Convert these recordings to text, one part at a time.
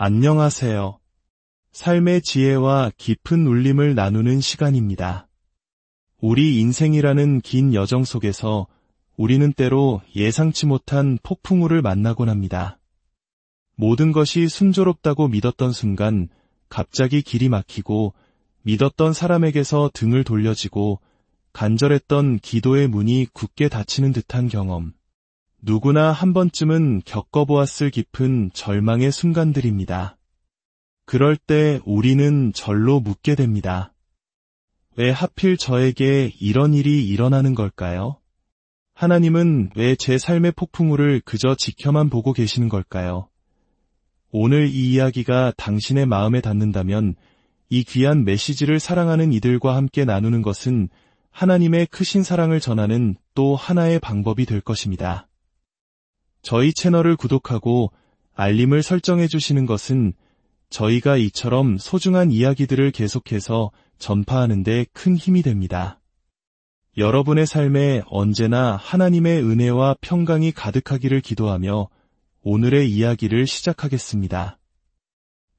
안녕하세요. 삶의 지혜와 깊은 울림을 나누는 시간입니다. 우리 인생이라는 긴 여정 속에서 우리는 때로 예상치 못한 폭풍우를 만나곤 합니다. 모든 것이 순조롭다고 믿었던 순간 갑자기 길이 막히고 믿었던 사람에게서 등을 돌려지고 간절했던 기도의 문이 굳게 닫히는 듯한 경험. 누구나 한 번쯤은 겪어보았을 깊은 절망의 순간들입니다. 그럴 때 우리는 절로 묻게 됩니다. 왜 하필 저에게 이런 일이 일어나는 걸까요? 하나님은 왜 제 삶의 폭풍우를 그저 지켜만 보고 계시는 걸까요? 오늘 이 이야기가 당신의 마음에 닿는다면 이 귀한 메시지를 사랑하는 이들과 함께 나누는 것은 하나님의 크신 사랑을 전하는 또 하나의 방법이 될 것입니다. 저희 채널을 구독하고 알림을 설정해 주시는 것은 저희가 이처럼 소중한 이야기들을 계속해서 전파하는 데 큰 힘이 됩니다. 여러분의 삶에 언제나 하나님의 은혜와 평강이 가득하기를 기도하며 오늘의 이야기를 시작하겠습니다.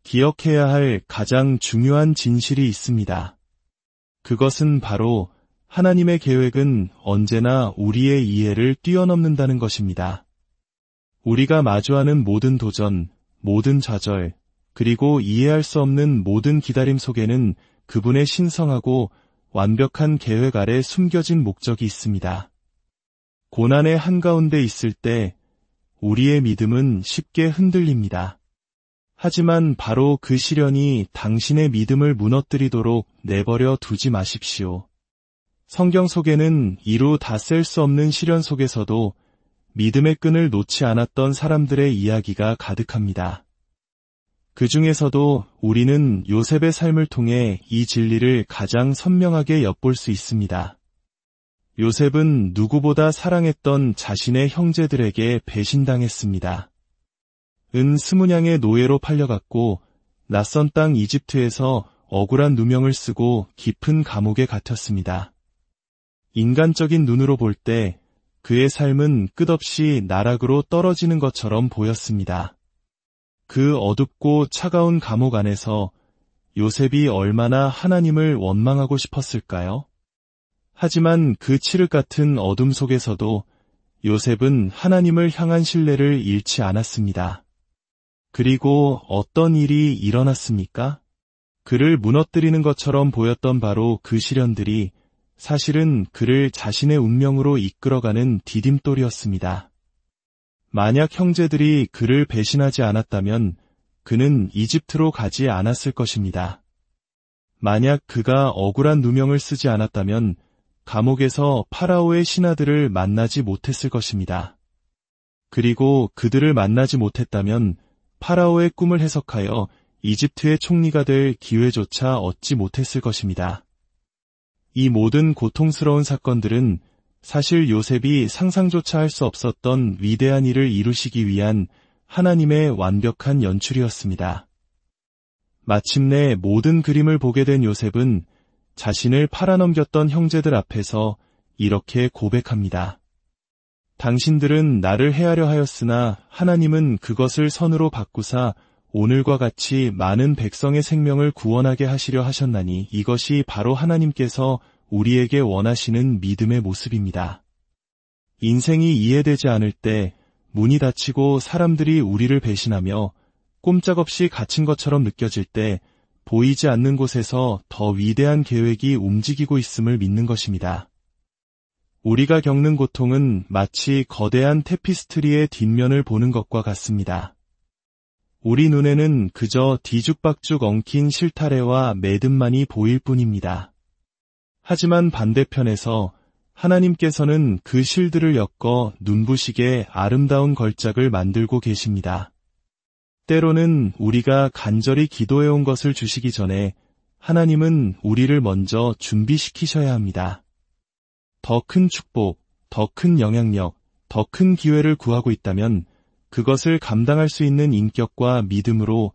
기억해야 할 가장 중요한 진실이 있습니다. 그것은 바로 하나님의 계획은 언제나 우리의 이해를 뛰어넘는다는 것입니다. 우리가 마주하는 모든 도전, 모든 좌절, 그리고 이해할 수 없는 모든 기다림 속에는 그분의 신성하고 완벽한 계획 아래 숨겨진 목적이 있습니다. 고난의 한가운데 있을 때 우리의 믿음은 쉽게 흔들립니다. 하지만 바로 그 시련이 당신의 믿음을 무너뜨리도록 내버려 두지 마십시오. 성경 속에는 이루 다 셀 수 없는 시련 속에서도 믿음의 끈을 놓지 않았던 사람들의 이야기가 가득합니다. 그 중에서도 우리는 요셉의 삶을 통해 이 진리를 가장 선명하게 엿볼 수 있습니다. 요셉은 누구보다 사랑했던 자신의 형제들에게 배신당했습니다. 은 20냥의 노예로 팔려갔고 낯선 땅 이집트에서 억울한 누명을 쓰고 깊은 감옥에 갇혔습니다. 인간적인 눈으로 볼 때 그의 삶은 끝없이 나락으로 떨어지는 것처럼 보였습니다. 그 어둡고 차가운 감옥 안에서 요셉이 얼마나 하나님을 원망하고 싶었을까요? 하지만 그 칠흑 같은 어둠 속에서도 요셉은 하나님을 향한 신뢰를 잃지 않았습니다. 그리고 어떤 일이 일어났습니까? 그를 무너뜨리는 것처럼 보였던 바로 그 시련들이 사실은 그를 자신의 운명으로 이끌어가는 디딤돌이었습니다. 만약 형제들이 그를 배신하지 않았다면 그는 이집트로 가지 않았을 것입니다. 만약 그가 억울한 누명을 쓰지 않았다면 감옥에서 파라오의 신하들을 만나지 못했을 것입니다. 그리고 그들을 만나지 못했다면 파라오의 꿈을 해석하여 이집트의 총리가 될 기회조차 얻지 못했을 것입니다. 이 모든 고통스러운 사건들은 사실 요셉이 상상조차 할 수 없었던 위대한 일을 이루시기 위한 하나님의 완벽한 연출이었습니다. 마침내 모든 그림을 보게 된 요셉은 자신을 팔아넘겼던 형제들 앞에서 이렇게 고백합니다. 당신들은 나를 해하려 하였으나 하나님은 그것을 선으로 바꾸사 오늘과 같이 많은 백성의 생명을 구원하게 하시려 하셨나니 이것이 바로 하나님께서 우리에게 원하시는 믿음의 모습입니다. 인생이 이해되지 않을 때 문이 닫히고 사람들이 우리를 배신하며 꼼짝없이 갇힌 것처럼 느껴질 때 보이지 않는 곳에서 더 위대한 계획이 움직이고 있음을 믿는 것입니다. 우리가 겪는 고통은 마치 거대한 테피스트리의 뒷면을 보는 것과 같습니다. 우리 눈에는 그저 뒤죽박죽 엉킨 실타래와 매듭만이 보일 뿐입니다. 하지만 반대편에서 하나님께서는 그 실들을 엮어 눈부시게 아름다운 걸작을 만들고 계십니다. 때로는 우리가 간절히 기도해온 것을 주시기 전에 하나님은 우리를 먼저 준비시키셔야 합니다. 더 큰 축복, 더 큰 영향력, 더 큰 기회를 구하고 있다면 그것을 감당할 수 있는 인격과 믿음으로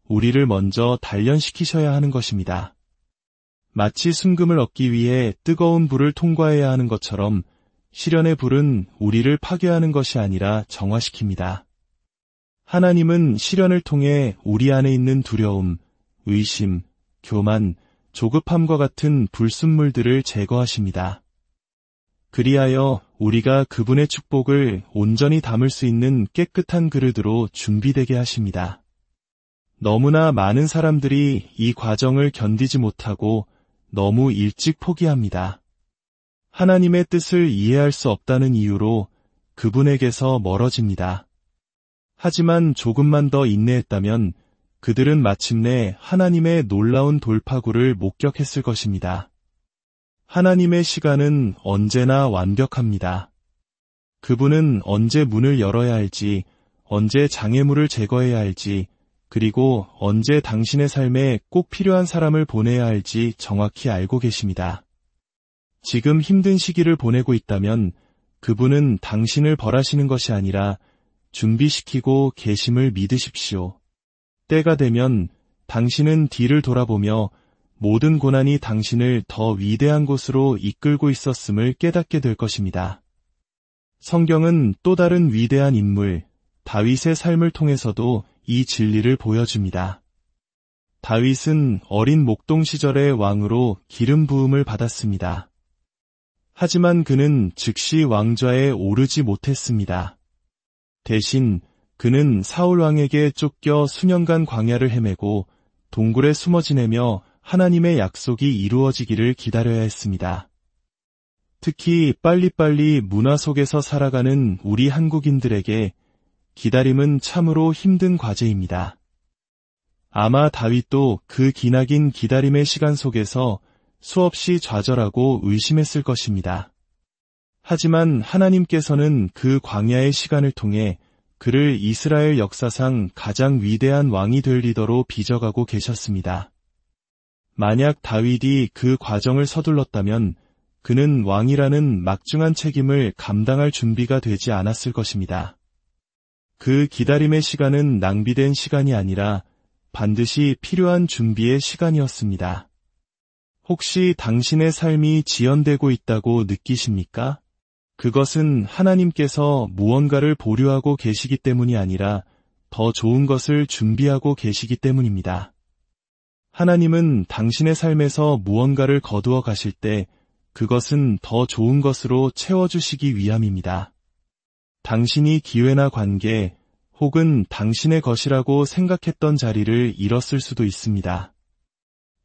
우리를 먼저 단련시키셔야 하는 것입니다. 마치 순금을 얻기 위해 뜨거운 불을 통과해야 하는 것처럼 시련의 불은 우리를 파괴하는 것이 아니라 정화시킵니다. 하나님은 시련을 통해 우리 안에 있는 두려움, 의심, 교만, 조급함과 같은 불순물들을 제거하십니다. 그리하여 우리가 그분의 축복을 온전히 담을 수 있는 깨끗한 그릇으로 준비되게 하십니다. 너무나 많은 사람들이 이 과정을 견디지 못하고 너무 일찍 포기합니다. 하나님의 뜻을 이해할 수 없다는 이유로 그분에게서 멀어집니다. 하지만 조금만 더 인내했다면 그들은 마침내 하나님의 놀라운 돌파구를 목격했을 것입니다. 하나님의 시간은 언제나 완벽합니다. 그분은 언제 문을 열어야 할지, 언제 장애물을 제거해야 할지, 그리고 언제 당신의 삶에 꼭 필요한 사람을 보내야 할지 정확히 알고 계십니다. 지금 힘든 시기를 보내고 있다면 그분은 당신을 벌하시는 것이 아니라 준비시키고 계심을 믿으십시오. 때가 되면 당신은 뒤를 돌아보며 모든 고난이 당신을 더 위대한 곳으로 이끌고 있었음을 깨닫게 될 것입니다. 성경은 또 다른 위대한 인물, 다윗의 삶을 통해서도 이 진리를 보여줍니다. 다윗은 어린 목동 시절의 왕으로 기름 부음을 받았습니다. 하지만 그는 즉시 왕좌에 오르지 못했습니다. 대신 그는 사울 왕에게 쫓겨 수년간 광야를 헤매고 동굴에 숨어 지내며 하나님의 약속이 이루어지기를 기다려야 했습니다. 특히 빨리빨리 문화 속에서 살아가는 우리 한국인들에게 기다림은 참으로 힘든 과제입니다. 아마 다윗도 그 기나긴 기다림의 시간 속에서 수없이 좌절하고 의심했을 것입니다. 하지만 하나님께서는 그 광야의 시간을 통해 그를 이스라엘 역사상 가장 위대한 왕이 될 리더로 빚어가고 계셨습니다. 만약 다윗이 그 과정을 서둘렀다면 그는 왕이라는 막중한 책임을 감당할 준비가 되지 않았을 것입니다. 그 기다림의 시간은 낭비된 시간이 아니라 반드시 필요한 준비의 시간이었습니다. 혹시 당신의 삶이 지연되고 있다고 느끼십니까? 그것은 하나님께서 무언가를 보류하고 계시기 때문이 아니라 더 좋은 것을 준비하고 계시기 때문입니다. 하나님은 당신의 삶에서 무언가를 거두어 가실 때 그것은 더 좋은 것으로 채워주시기 위함입니다. 당신이 기회나 관계 혹은 당신의 것이라고 생각했던 자리를 잃었을 수도 있습니다.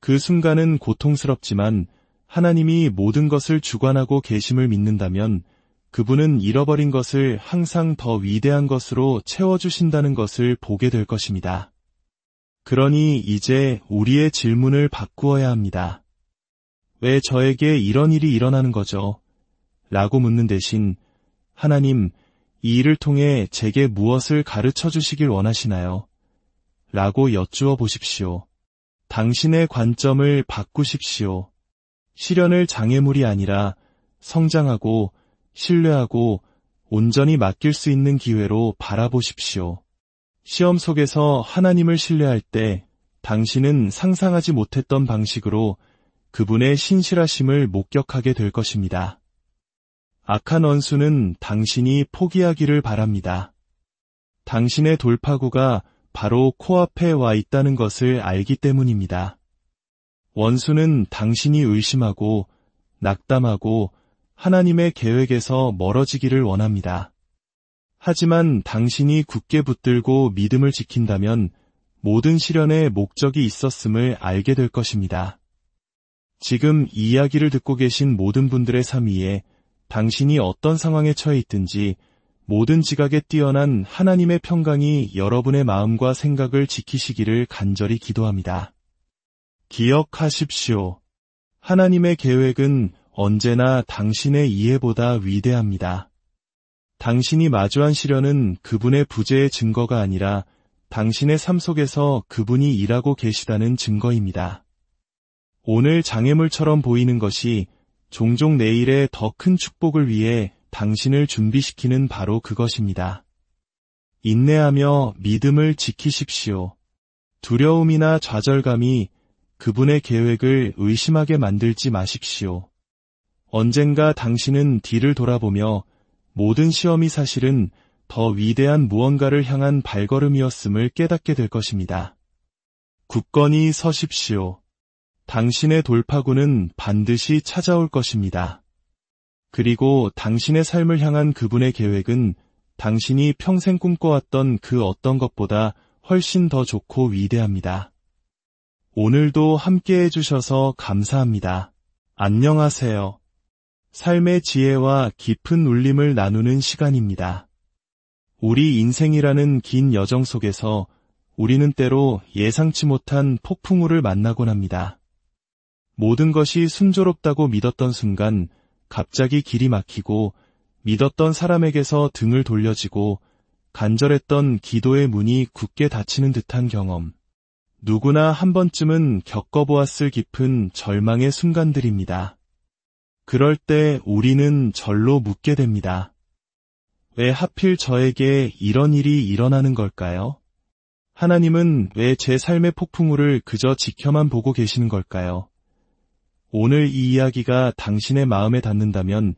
그 순간은 고통스럽지만 하나님이 모든 것을 주관하고 계심을 믿는다면 그분은 잃어버린 것을 항상 더 위대한 것으로 채워주신다는 것을 보게 될 것입니다. 그러니 이제 우리의 질문을 바꾸어야 합니다. 왜 저에게 이런 일이 일어나는 거죠? 라고 묻는 대신 하나님, 이 일을 통해 제게 무엇을 가르쳐 주시길 원하시나요? 라고 여쭈어 보십시오. 당신의 관점을 바꾸십시오. 시련을 장애물이 아니라 성장하고 신뢰하고 온전히 맡길 수 있는 기회로 바라보십시오. 시험 속에서 하나님을 신뢰할 때 당신은 상상하지 못했던 방식으로 그분의 신실하심을 목격하게 될 것입니다. 악한 원수는 당신이 포기하기를 바랍니다. 당신의 돌파구가 바로 코앞에 와 있다는 것을 알기 때문입니다. 원수는 당신이 의심하고 낙담하고 하나님의 계획에서 멀어지기를 원합니다. 하지만 당신이 굳게 붙들고 믿음을 지킨다면 모든 시련에 목적이 있었음을 알게 될 것입니다. 지금 이 이야기를 듣고 계신 모든 분들의 삶 위에 당신이 어떤 상황에 처해 있든지 모든 지각에 뛰어난 하나님의 평강이 여러분의 마음과 생각을 지키시기를 간절히 기도합니다. 기억하십시오. 하나님의 계획은 언제나 당신의 이해보다 위대합니다. 당신이 마주한 시련은 그분의 부재의 증거가 아니라 당신의 삶 속에서 그분이 일하고 계시다는 증거입니다. 오늘 장애물처럼 보이는 것이 종종 내일의 더 큰 축복을 위해 당신을 준비시키는 바로 그것입니다. 인내하며 믿음을 지키십시오. 두려움이나 좌절감이 그분의 계획을 의심하게 만들지 마십시오. 언젠가 당신은 뒤를 돌아보며 모든 시험이 사실은 더 위대한 무언가를 향한 발걸음이었음을 깨닫게 될 것입니다. 굳건히 서십시오. 당신의 돌파구는 반드시 찾아올 것입니다. 그리고 당신의 삶을 향한 그분의 계획은 당신이 평생 꿈꿔왔던 그 어떤 것보다 훨씬 더 좋고 위대합니다. 오늘도 함께 해주셔서 감사합니다. 안녕하세요. 삶의 지혜와 깊은 울림을 나누는 시간입니다. 우리 인생이라는 긴 여정 속에서 우리는 때로 예상치 못한 폭풍우를 만나곤 합니다. 모든 것이 순조롭다고 믿었던 순간 갑자기 길이 막히고 믿었던 사람에게서 등을 돌려지고 간절했던 기도의 문이 굳게 닫히는 듯한 경험. 누구나 한 번쯤은 겪어보았을 깊은 절망의 순간들입니다. 그럴 때 우리는 절로 묻게 됩니다. 왜 하필 저에게 이런 일이 일어나는 걸까요? 하나님은 왜 제 삶의 폭풍우를 그저 지켜만 보고 계시는 걸까요? 오늘 이 이야기가 당신의 마음에 닿는다면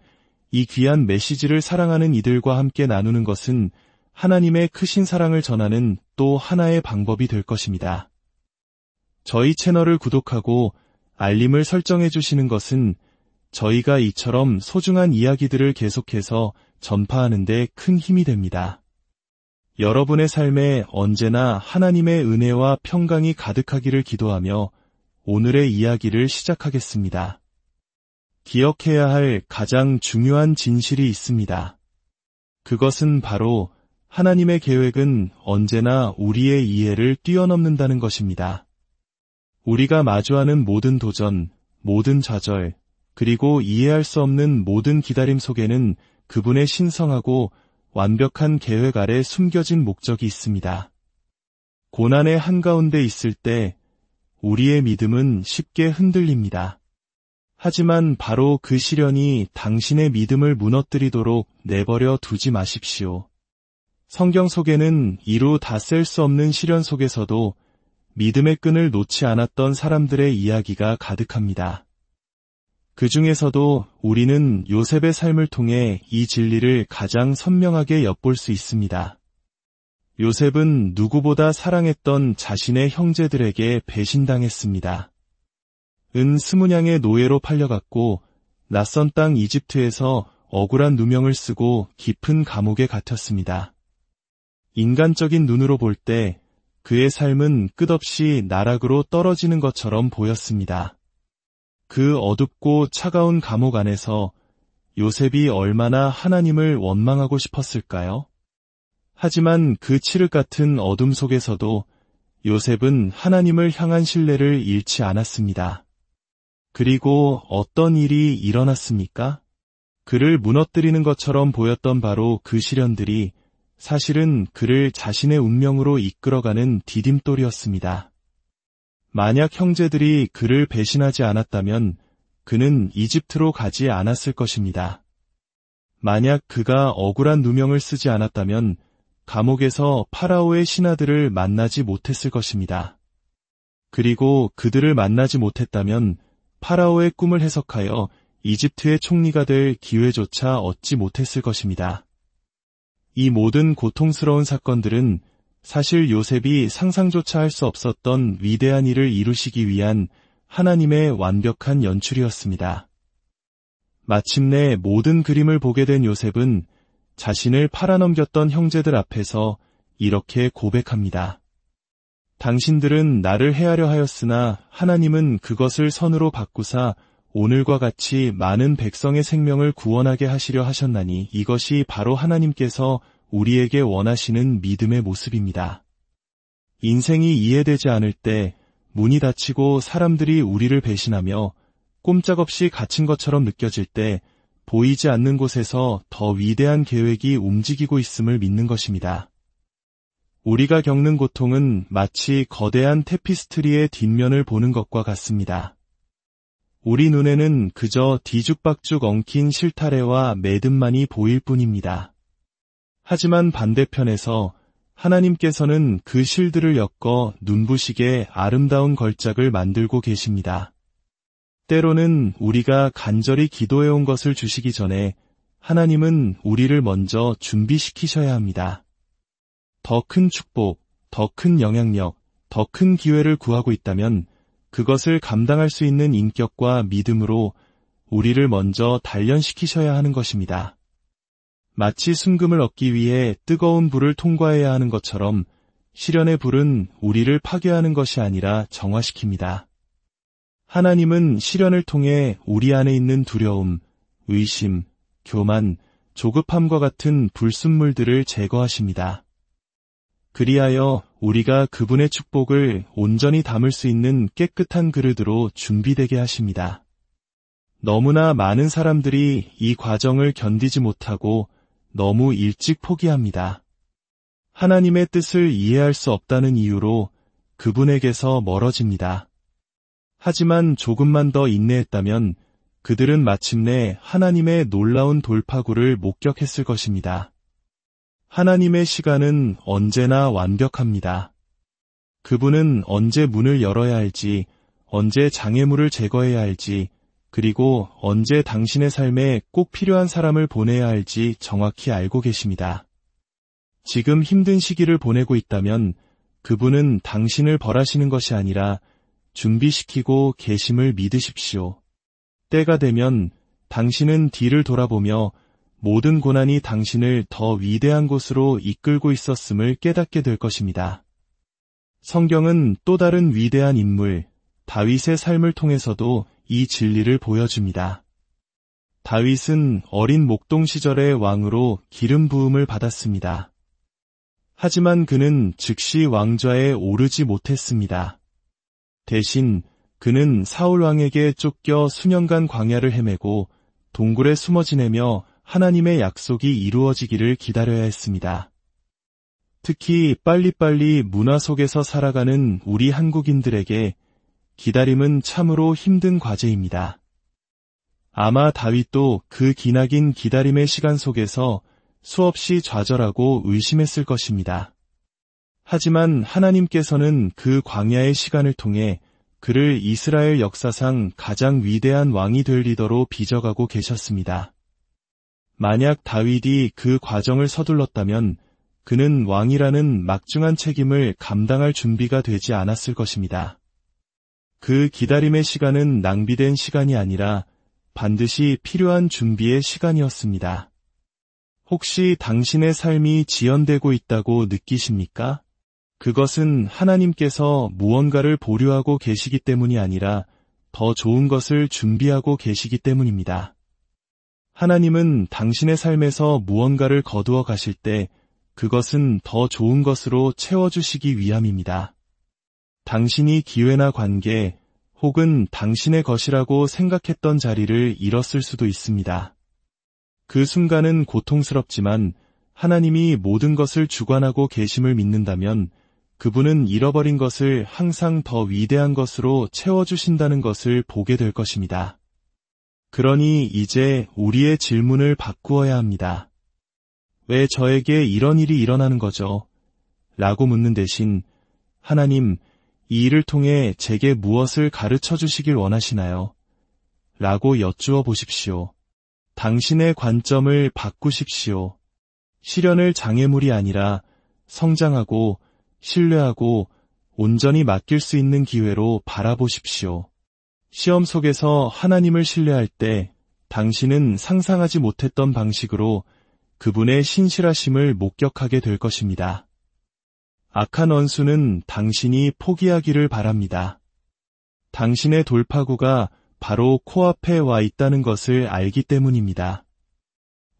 이 귀한 메시지를 사랑하는 이들과 함께 나누는 것은 하나님의 크신 사랑을 전하는 또 하나의 방법이 될 것입니다. 저희 채널을 구독하고 알림을 설정해 주시는 것은 저희가 이처럼 소중한 이야기들을 계속해서 전파하는 데 큰 힘이 됩니다. 여러분의 삶에 언제나 하나님의 은혜와 평강이 가득하기를 기도하며 오늘의 이야기를 시작하겠습니다. 기억해야 할 가장 중요한 진실이 있습니다. 그것은 바로 하나님의 계획은 언제나 우리의 이해를 뛰어넘는다는 것입니다. 우리가 마주하는 모든 도전, 모든 좌절, 그리고 이해할 수 없는 모든 기다림 속에는 그분의 신성하고 완벽한 계획 아래 숨겨진 목적이 있습니다. 고난의 한가운데 있을 때 우리의 믿음은 쉽게 흔들립니다. 하지만 바로 그 시련이 당신의 믿음을 무너뜨리도록 내버려 두지 마십시오. 성경 속에는 이루 다 셀 수 없는 시련 속에서도 믿음의 끈을 놓지 않았던 사람들의 이야기가 가득합니다. 그 중에서도 우리는 요셉의 삶을 통해 이 진리를 가장 선명하게 엿볼 수 있습니다. 요셉은 누구보다 사랑했던 자신의 형제들에게 배신당했습니다. 은 20냥의 노예로 팔려갔고 낯선 땅 이집트에서 억울한 누명을 쓰고 깊은 감옥에 갇혔습니다. 인간적인 눈으로 볼 때 그의 삶은 끝없이 나락으로 떨어지는 것처럼 보였습니다. 그 어둡고 차가운 감옥 안에서 요셉이 얼마나 하나님을 원망하고 싶었을까요? 하지만 그 칠흑 같은 어둠 속에서도 요셉은 하나님을 향한 신뢰를 잃지 않았습니다. 그리고 어떤 일이 일어났습니까? 그를 무너뜨리는 것처럼 보였던 바로 그 시련들이 사실은 그를 자신의 운명으로 이끌어가는 디딤돌이었습니다. 만약 형제들이 그를 배신하지 않았다면 그는 이집트로 가지 않았을 것입니다. 만약 그가 억울한 누명을 쓰지 않았다면 감옥에서 파라오의 신하들을 만나지 못했을 것입니다. 그리고 그들을 만나지 못했다면 파라오의 꿈을 해석하여 이집트의 총리가 될 기회조차 얻지 못했을 것입니다. 이 모든 고통스러운 사건들은 사실 요셉이 상상조차 할 수 없었던 위대한 일을 이루시기 위한 하나님의 완벽한 연출이었습니다. 마침내 모든 그림을 보게 된 요셉은 자신을 팔아넘겼던 형제들 앞에서 이렇게 고백합니다. 당신들은 나를 해하려 하였으나 하나님은 그것을 선으로 바꾸사 오늘과 같이 많은 백성의 생명을 구원하게 하시려 하셨나니 이것이 바로 하나님께서 우리에게 원하시는 믿음의 모습입니다. 인생이 이해되지 않을 때 문이 닫히고 사람들이 우리를 배신하며 꼼짝없이 갇힌 것처럼 느껴질 때 보이지 않는 곳에서 더 위대한 계획이 움직이고 있음을 믿는 것입니다. 우리가 겪는 고통은 마치 거대한 테피스트리의 뒷면을 보는 것과 같습니다. 우리 눈에는 그저 뒤죽박죽 엉킨 실타래와 매듭만이 보일 뿐입니다. 하지만 반대편에서 하나님께서는 그 실들을 엮어 눈부시게 아름다운 걸작을 만들고 계십니다. 때로는 우리가 간절히 기도해온 것을 주시기 전에 하나님은 우리를 먼저 준비시키셔야 합니다. 더 큰 축복, 더 큰 영향력, 더 큰 기회를 구하고 있다면 그것을 감당할 수 있는 인격과 믿음으로 우리를 먼저 단련시키셔야 하는 것입니다. 마치 순금을 얻기 위해 뜨거운 불을 통과해야 하는 것처럼 시련의 불은 우리를 파괴하는 것이 아니라 정화시킵니다. 하나님은 시련을 통해 우리 안에 있는 두려움, 의심, 교만, 조급함과 같은 불순물들을 제거하십니다. 그리하여 우리가 그분의 축복을 온전히 담을 수 있는 깨끗한 그릇으로 준비되게 하십니다. 너무나 많은 사람들이 이 과정을 견디지 못하고 너무 일찍 포기합니다. 하나님의 뜻을 이해할 수 없다는 이유로 그분에게서 멀어집니다. 하지만 조금만 더 인내했다면 그들은 마침내 하나님의 놀라운 돌파구를 목격했을 것입니다. 하나님의 시간은 언제나 완벽합니다. 그분은 언제 문을 열어야 할지, 언제 장애물을 제거해야 할지, 그리고 언제 당신의 삶에 꼭 필요한 사람을 보내야 할지 정확히 알고 계십니다. 지금 힘든 시기를 보내고 있다면 그분은 당신을 벌하시는 것이 아니라 준비시키고 계심을 믿으십시오. 때가 되면 당신은 뒤를 돌아보며 모든 고난이 당신을 더 위대한 곳으로 이끌고 있었음을 깨닫게 될 것입니다. 성경은 또 다른 위대한 인물, 다윗의 삶을 통해서도 이 진리를 보여줍니다. 다윗은 어린 목동 시절의 왕으로 기름 부음을 받았습니다. 하지만 그는 즉시 왕좌에 오르지 못했습니다. 대신 그는 사울 왕에게 쫓겨 수년간 광야를 헤매고 동굴에 숨어 지내며 하나님의 약속이 이루어지기를 기다려야 했습니다. 특히 빨리빨리 문화 속에서 살아가는 우리 한국인들에게 기다림은 참으로 힘든 과제입니다. 아마 다윗도 그 기나긴 기다림의 시간 속에서 수없이 좌절하고 의심했을 것입니다. 하지만 하나님께서는 그 광야의 시간을 통해 그를 이스라엘 역사상 가장 위대한 왕이 될 리더로 빚어가고 계셨습니다. 만약 다윗이 그 과정을 서둘렀다면 그는 왕이라는 막중한 책임을 감당할 준비가 되지 않았을 것입니다. 그 기다림의 시간은 낭비된 시간이 아니라 반드시 필요한 준비의 시간이었습니다. 혹시 당신의 삶이 지연되고 있다고 느끼십니까? 그것은 하나님께서 무언가를 보류하고 계시기 때문이 아니라 더 좋은 것을 준비하고 계시기 때문입니다. 하나님은 당신의 삶에서 무언가를 거두어 가실 때 그것은 더 좋은 것으로 채워주시기 위함입니다. 당신이 기회나 관계 혹은 당신의 것이라고 생각했던 자리를 잃었을 수도 있습니다. 그 순간은 고통스럽지만 하나님이 모든 것을 주관하고 계심을 믿는다면 그분은 잃어버린 것을 항상 더 위대한 것으로 채워주신다는 것을 보게 될 것입니다. 그러니 이제 우리의 질문을 바꾸어야 합니다. 왜 저에게 이런 일이 일어나는 거죠? 라고 묻는 대신 하나님, 이 일을 통해 제게 무엇을 가르쳐 주시길 원하시나요? 라고 여쭈어 보십시오. 당신의 관점을 바꾸십시오. 시련을 장애물이 아니라 성장하고 신뢰하고 온전히 맡길 수 있는 기회로 바라보십시오. 시험 속에서 하나님을 신뢰할 때 당신은 상상하지 못했던 방식으로 그분의 신실하심을 목격하게 될 것입니다. 악한 원수는 당신이 포기하기를 바랍니다. 당신의 돌파구가 바로 코앞에 와 있다는 것을 알기 때문입니다.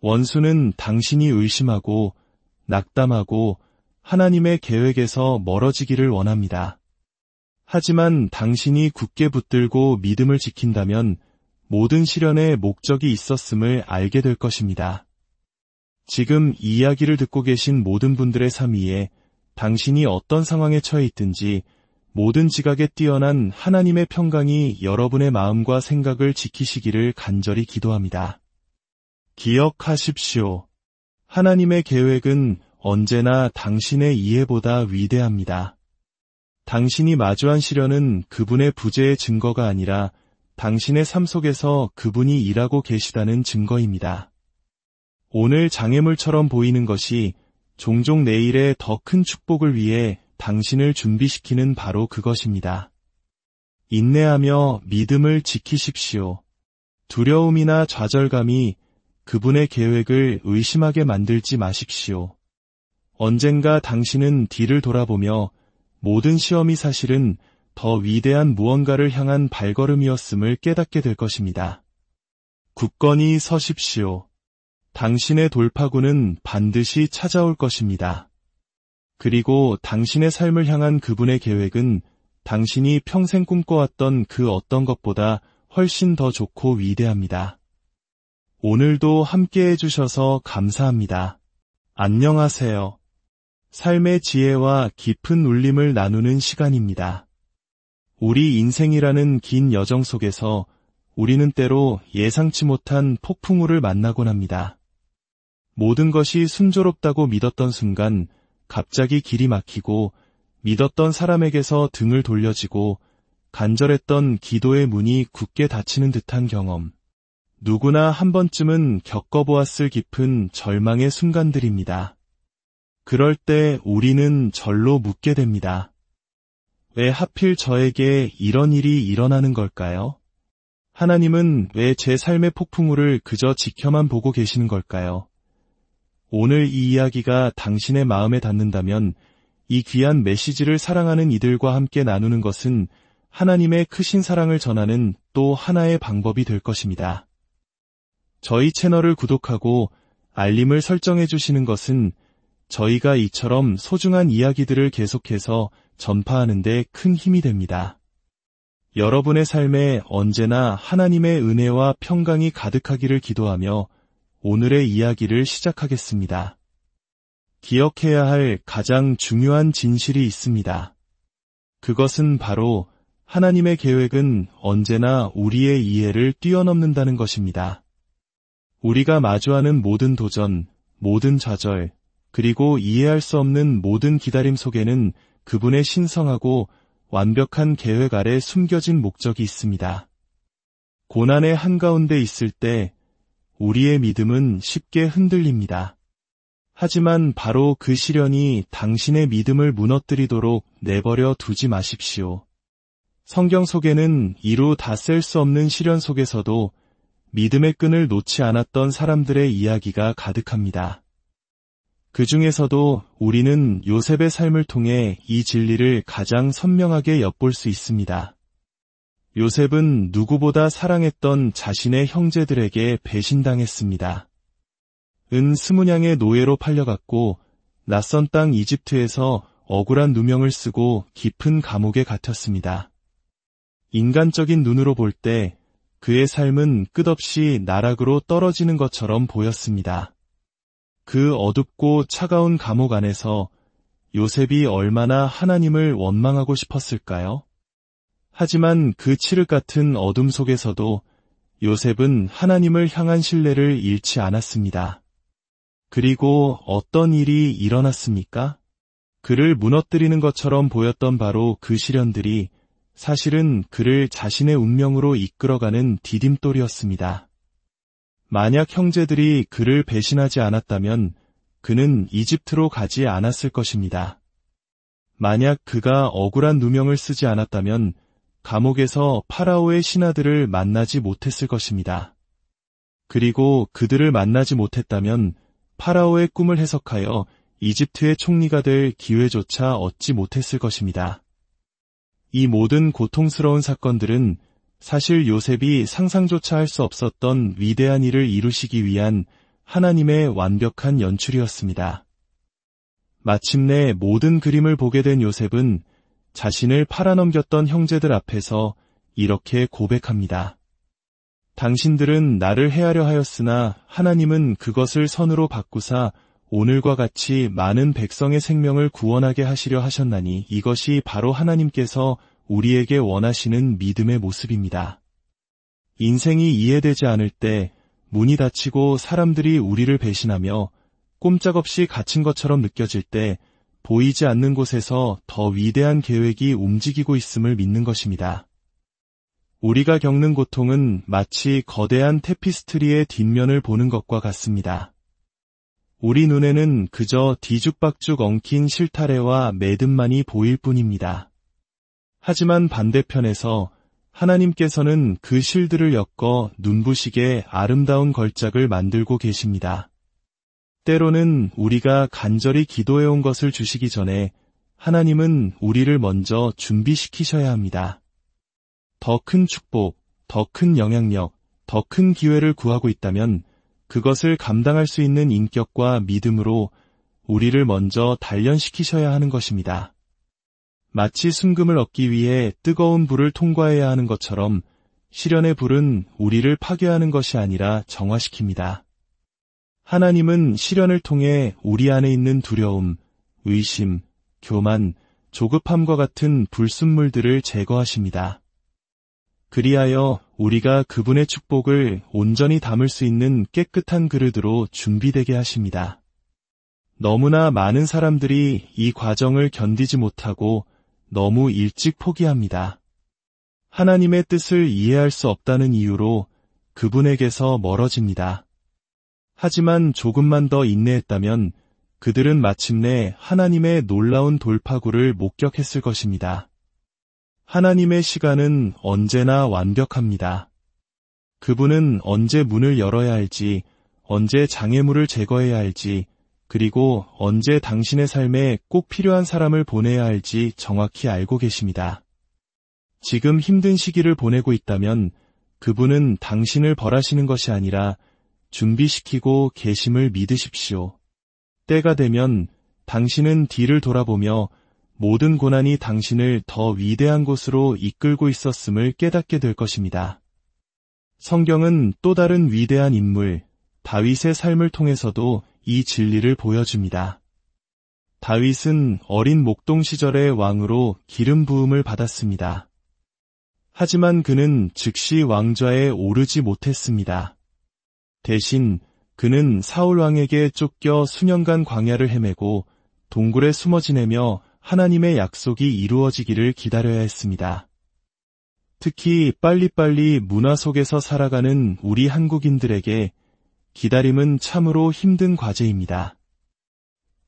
원수는 당신이 의심하고 낙담하고 하나님의 계획에서 멀어지기를 원합니다. 하지만 당신이 굳게 붙들고 믿음을 지킨다면 모든 시련에 목적이 있었음을 알게 될 것입니다. 지금 이 이야기를 듣고 계신 모든 분들의 삶 위에 당신이 어떤 상황에 처해 있든지 모든 지각에 뛰어난 하나님의 평강이 여러분의 마음과 생각을 지키시기를 간절히 기도합니다. 기억하십시오. 하나님의 계획은 언제나 당신의 이해보다 위대합니다. 당신이 마주한 시련은 그분의 부재의 증거가 아니라 당신의 삶 속에서 그분이 일하고 계시다는 증거입니다. 오늘 장애물처럼 보이는 것이 종종 내일의 더 큰 축복을 위해 당신을 준비시키는 바로 그것입니다. 인내하며 믿음을 지키십시오. 두려움이나 좌절감이 그분의 계획을 의심하게 만들지 마십시오. 언젠가 당신은 뒤를 돌아보며 모든 시험이 사실은 더 위대한 무언가를 향한 발걸음이었음을 깨닫게 될 것입니다. 굳건히 서십시오. 당신의 돌파구는 반드시 찾아올 것입니다. 그리고 당신의 삶을 향한 그분의 계획은 당신이 평생 꿈꿔왔던 그 어떤 것보다 훨씬 더 좋고 위대합니다. 오늘도 함께 해주셔서 감사합니다. 안녕하세요. 삶의 지혜와 깊은 울림을 나누는 시간입니다. 우리 인생이라는 긴 여정 속에서 우리는 때로 예상치 못한 폭풍우를 만나곤 합니다. 모든 것이 순조롭다고 믿었던 순간 갑자기 길이 막히고 믿었던 사람에게서 등을 돌려지고 간절했던 기도의 문이 굳게 닫히는 듯한 경험. 누구나 한 번쯤은 겪어보았을 깊은 절망의 순간들입니다. 그럴 때 우리는 절로 묻게 됩니다. 왜 하필 저에게 이런 일이 일어나는 걸까요? 하나님은 왜 제 삶의 폭풍우를 그저 지켜만 보고 계시는 걸까요? 오늘 이 이야기가 당신의 마음에 닿는다면 이 귀한 메시지를 사랑하는 이들과 함께 나누는 것은 하나님의 크신 사랑을 전하는 또 하나의 방법이 될 것입니다. 저희 채널을 구독하고 알림을 설정해 주시는 것은 저희가 이처럼 소중한 이야기들을 계속해서 전파하는 데 큰 힘이 됩니다. 여러분의 삶에 언제나 하나님의 은혜와 평강이 가득하기를 기도하며 오늘의 이야기를 시작하겠습니다. 기억해야 할 가장 중요한 진실이 있습니다. 그것은 바로 하나님의 계획은 언제나 우리의 이해를 뛰어넘는다는 것입니다. 우리가 마주하는 모든 도전, 모든 좌절, 그리고 이해할 수 없는 모든 기다림 속에는 그분의 신성하고 완벽한 계획 아래 숨겨진 목적이 있습니다. 고난의 한가운데 있을 때 우리의 믿음은 쉽게 흔들립니다. 하지만 바로 그 시련이 당신의 믿음을 무너뜨리도록 내버려 두지 마십시오. 성경 속에는 이루 다 셀 수 없는 시련 속에서도 믿음의 끈을 놓지 않았던 사람들의 이야기가 가득합니다. 그 중에서도 우리는 요셉의 삶을 통해 이 진리를 가장 선명하게 엿볼 수 있습니다. 요셉은 누구보다 사랑했던 자신의 형제들에게 배신당했습니다. 은 20냥의 노예로 팔려갔고 낯선 땅 이집트에서 억울한 누명을 쓰고 깊은 감옥에 갇혔습니다. 인간적인 눈으로 볼 때 그의 삶은 끝없이 나락으로 떨어지는 것처럼 보였습니다. 그 어둡고 차가운 감옥 안에서 요셉이 얼마나 하나님을 원망하고 싶었을까요? 하지만 그 칠흑 같은 어둠 속에서도 요셉은 하나님을 향한 신뢰를 잃지 않았습니다. 그리고 어떤 일이 일어났습니까? 그를 무너뜨리는 것처럼 보였던 바로 그 시련들이 사실은 그를 자신의 운명으로 이끌어가는 디딤돌이었습니다. 만약 형제들이 그를 배신하지 않았다면 그는 이집트로 가지 않았을 것입니다. 만약 그가 억울한 누명을 쓰지 않았다면 감옥에서 파라오의 신하들을 만나지 못했을 것입니다. 그리고 그들을 만나지 못했다면 파라오의 꿈을 해석하여 이집트의 총리가 될 기회조차 얻지 못했을 것입니다. 이 모든 고통스러운 사건들은 사실 요셉이 상상조차 할 수 없었던 위대한 일을 이루시기 위한 하나님의 완벽한 연출이었습니다. 마침내 모든 그림을 보게 된 요셉은 자신을 팔아넘겼던 형제들 앞에서 이렇게 고백합니다. 당신들은 나를 해하려 하였으나 하나님은 그것을 선으로 바꾸사 오늘과 같이 많은 백성의 생명을 구원하게 하시려 하셨나니 이것이 바로 하나님께서 우리에게 원하시는 믿음의 모습입니다. 인생이 이해되지 않을 때 문이 닫히고 사람들이 우리를 배신하며 꼼짝없이 갇힌 것처럼 느껴질 때 보이지 않는 곳에서 더 위대한 계획이 움직이고 있음을 믿는 것입니다. 우리가 겪는 고통은 마치 거대한 테피스트리의 뒷면을 보는 것과 같습니다. 우리 눈에는 그저 뒤죽박죽 엉킨 실타래와 매듭만이 보일 뿐입니다. 하지만 반대편에서 하나님께서는 그 실들을 엮어 눈부시게 아름다운 걸작을 만들고 계십니다. 때로는 우리가 간절히 기도해온 것을 주시기 전에 하나님은 우리를 먼저 준비시키셔야 합니다. 더 큰 축복, 더 큰 영향력, 더 큰 기회를 구하고 있다면 그것을 감당할 수 있는 인격과 믿음으로 우리를 먼저 단련시키셔야 하는 것입니다. 마치 순금을 얻기 위해 뜨거운 불을 통과해야 하는 것처럼 시련의 불은 우리를 파괴하는 것이 아니라 정화시킵니다. 하나님은 시련을 통해 우리 안에 있는 두려움, 의심, 교만, 조급함과 같은 불순물들을 제거하십니다. 그리하여 우리가 그분의 축복을 온전히 담을 수 있는 깨끗한 그릇으로 준비되게 하십니다. 너무나 많은 사람들이 이 과정을 견디지 못하고 너무 일찍 포기합니다. 하나님의 뜻을 이해할 수 없다는 이유로 그분에게서 멀어집니다. 하지만 조금만 더 인내했다면 그들은 마침내 하나님의 놀라운 돌파구를 목격했을 것입니다. 하나님의 시간은 언제나 완벽합니다. 그분은 언제 문을 열어야 할지, 언제 장애물을 제거해야 할지, 그리고 언제 당신의 삶에 꼭 필요한 사람을 보내야 할지 정확히 알고 계십니다. 지금 힘든 시기를 보내고 있다면 그분은 당신을 벌하시는 것이 아니라 준비시키고 계심을 믿으십시오. 때가 되면 당신은 뒤를 돌아보며 모든 고난이 당신을 더 위대한 곳으로 이끌고 있었음을 깨닫게 될 것입니다. 성경은 또 다른 위대한 인물, 다윗의 삶을 통해서도 이 진리를 보여줍니다. 다윗은 어린 목동 시절의 왕으로 기름 부음을 받았습니다. 하지만 그는 즉시 왕좌에 오르지 못했습니다. 대신 그는 사울 왕에게 쫓겨 수년간 광야를 헤매고 동굴에 숨어 지내며 하나님의 약속이 이루어지기를 기다려야 했습니다. 특히 빨리빨리 문화 속에서 살아가는 우리 한국인들에게 기다림은 참으로 힘든 과제입니다.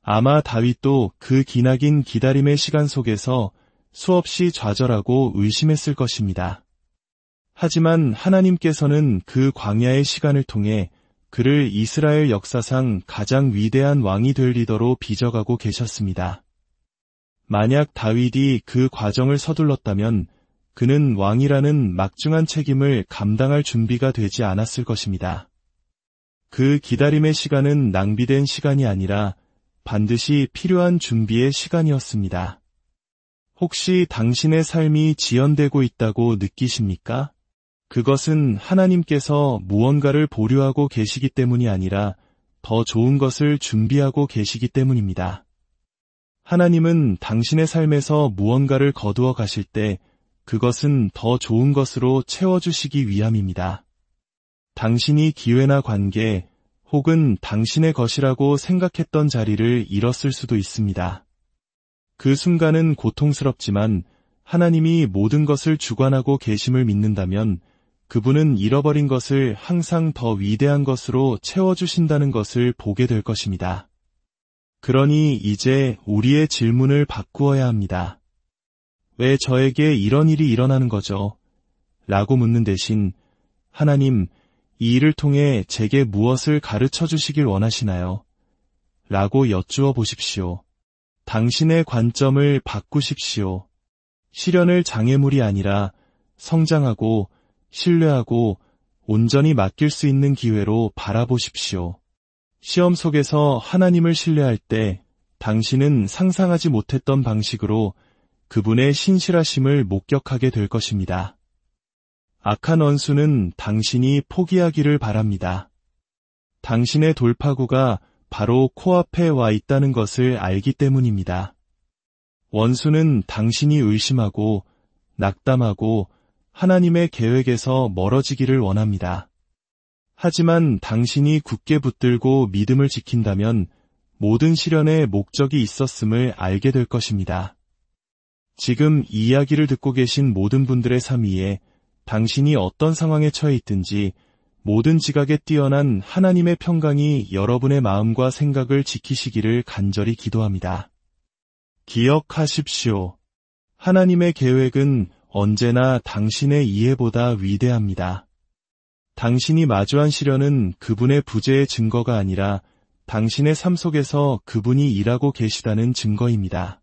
아마 다윗도 그 기나긴 기다림의 시간 속에서 수없이 좌절하고 의심했을 것입니다. 하지만 하나님께서는 그 광야의 시간을 통해 그를 이스라엘 역사상 가장 위대한 왕이 될 리더로 빚어가고 계셨습니다. 만약 다윗이 그 과정을 서둘렀다면 그는 왕이라는 막중한 책임을 감당할 준비가 되지 않았을 것입니다. 그 기다림의 시간은 낭비된 시간이 아니라 반드시 필요한 준비의 시간이었습니다. 혹시 당신의 삶이 지연되고 있다고 느끼십니까? 그것은 하나님께서 무언가를 보류하고 계시기 때문이 아니라 더 좋은 것을 준비하고 계시기 때문입니다. 하나님은 당신의 삶에서 무언가를 거두어 가실 때 그것은 더 좋은 것으로 채워주시기 위함입니다. 당신이 기회나 관계 혹은 당신의 것이라고 생각했던 자리를 잃었을 수도 있습니다. 그 순간은 고통스럽지만 하나님이 모든 것을 주관하고 계심을 믿는다면 그분은 잃어버린 것을 항상 더 위대한 것으로 채워주신다는 것을 보게 될 것입니다. 그러니 이제 우리의 질문을 바꾸어야 합니다. 왜 저에게 이런 일이 일어나는 거죠? 라고 묻는 대신 하나님, 이 일을 통해 제게 무엇을 가르쳐 주시길 원하시나요? 라고 여쭈어 보십시오. 당신의 관점을 바꾸십시오. 시련을 장애물이 아니라 성장하고 신뢰하고 온전히 맡길 수 있는 기회로 바라보십시오. 시험 속에서 하나님을 신뢰할 때 당신은 상상하지 못했던 방식으로 그분의 신실하심을 목격하게 될 것입니다. 악한 원수는 당신이 포기하기를 바랍니다. 당신의 돌파구가 바로 코앞에 와 있다는 것을 알기 때문입니다. 원수는 당신이 의심하고 낙담하고 하나님의 계획에서 멀어지기를 원합니다. 하지만 당신이 굳게 붙들고 믿음을 지킨다면 모든 시련에 목적이 있었음을 알게 될 것입니다. 지금 이 이야기를 듣고 계신 모든 분들의 삶 위에 당신이 어떤 상황에 처해 있든지 모든 지각에 뛰어난 하나님의 평강이 여러분의 마음과 생각을 지키시기를 간절히 기도합니다. 기억하십시오. 하나님의 계획은 언제나 당신의 이해보다 위대합니다. 당신이 마주한 시련은 그분의 부재의 증거가 아니라 당신의 삶 속에서 그분이 일하고 계시다는 증거입니다.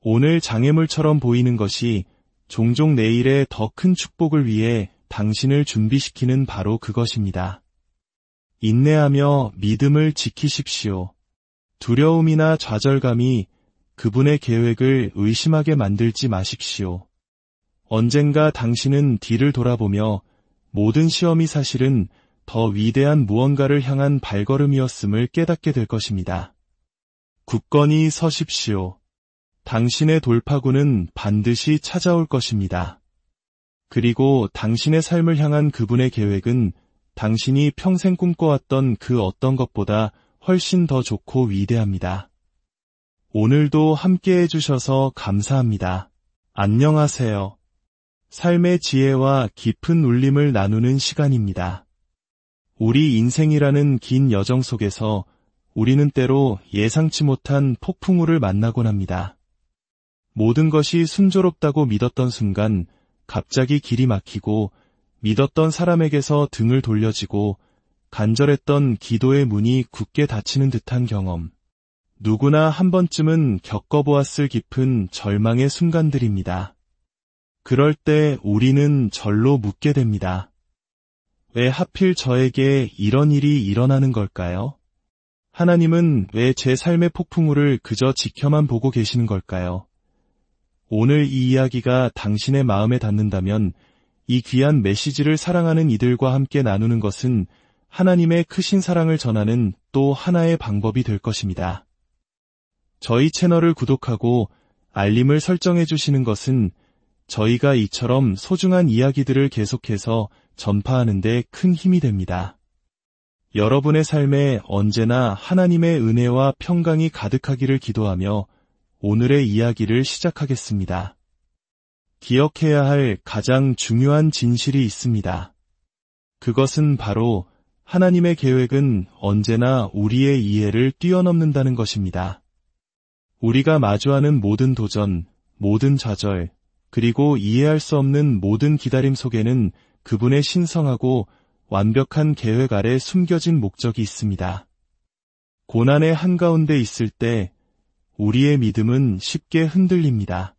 오늘 장애물처럼 보이는 것이 종종 내일의 더 큰 축복을 위해 당신을 준비시키는 바로 그것입니다. 인내하며 믿음을 지키십시오. 두려움이나 좌절감이 그분의 계획을 의심하게 만들지 마십시오. 언젠가 당신은 뒤를 돌아보며 모든 시험이 사실은 더 위대한 무언가를 향한 발걸음이었음을 깨닫게 될 것입니다. 굳건히 서십시오. 당신의 돌파구는 반드시 찾아올 것입니다. 그리고 당신의 삶을 향한 그분의 계획은 당신이 평생 꿈꿔왔던 그 어떤 것보다 훨씬 더 좋고 위대합니다. 오늘도 함께 해주셔서 감사합니다. 안녕하세요. 삶의 지혜와 깊은 울림을 나누는 시간입니다. 우리 인생이라는 긴 여정 속에서 우리는 때로 예상치 못한 폭풍우를 만나곤 합니다. 모든 것이 순조롭다고 믿었던 순간 갑자기 길이 막히고 믿었던 사람에게서 등을 돌려지고 간절했던 기도의 문이 굳게 닫히는 듯한 경험. 누구나 한 번쯤은 겪어보았을 깊은 절망의 순간들입니다. 그럴 때 우리는 절로 묻게 됩니다. 왜 하필 저에게 이런 일이 일어나는 걸까요? 하나님은 왜 제 삶의 폭풍우를 그저 지켜만 보고 계시는 걸까요? 오늘 이 이야기가 당신의 마음에 닿는다면 이 귀한 메시지를 사랑하는 이들과 함께 나누는 것은 하나님의 크신 사랑을 전하는 또 하나의 방법이 될 것입니다. 저희 채널을 구독하고 알림을 설정해 주시는 것은 저희가 이처럼 소중한 이야기들을 계속해서 전파하는 데 큰 힘이 됩니다. 여러분의 삶에 언제나 하나님의 은혜와 평강이 가득하기를 기도하며 오늘의 이야기를 시작하겠습니다. 기억해야 할 가장 중요한 진실이 있습니다. 그것은 바로 하나님의 계획은 언제나 우리의 이해를 뛰어넘는다는 것입니다. 우리가 마주하는 모든 도전, 모든 좌절, 그리고 이해할 수 없는 모든 기다림 속에는 그분의 신성하고 완벽한 계획 아래 숨겨진 목적이 있습니다. 고난의 한가운데 있을 때 우리의 믿음은 쉽게 흔들립니다.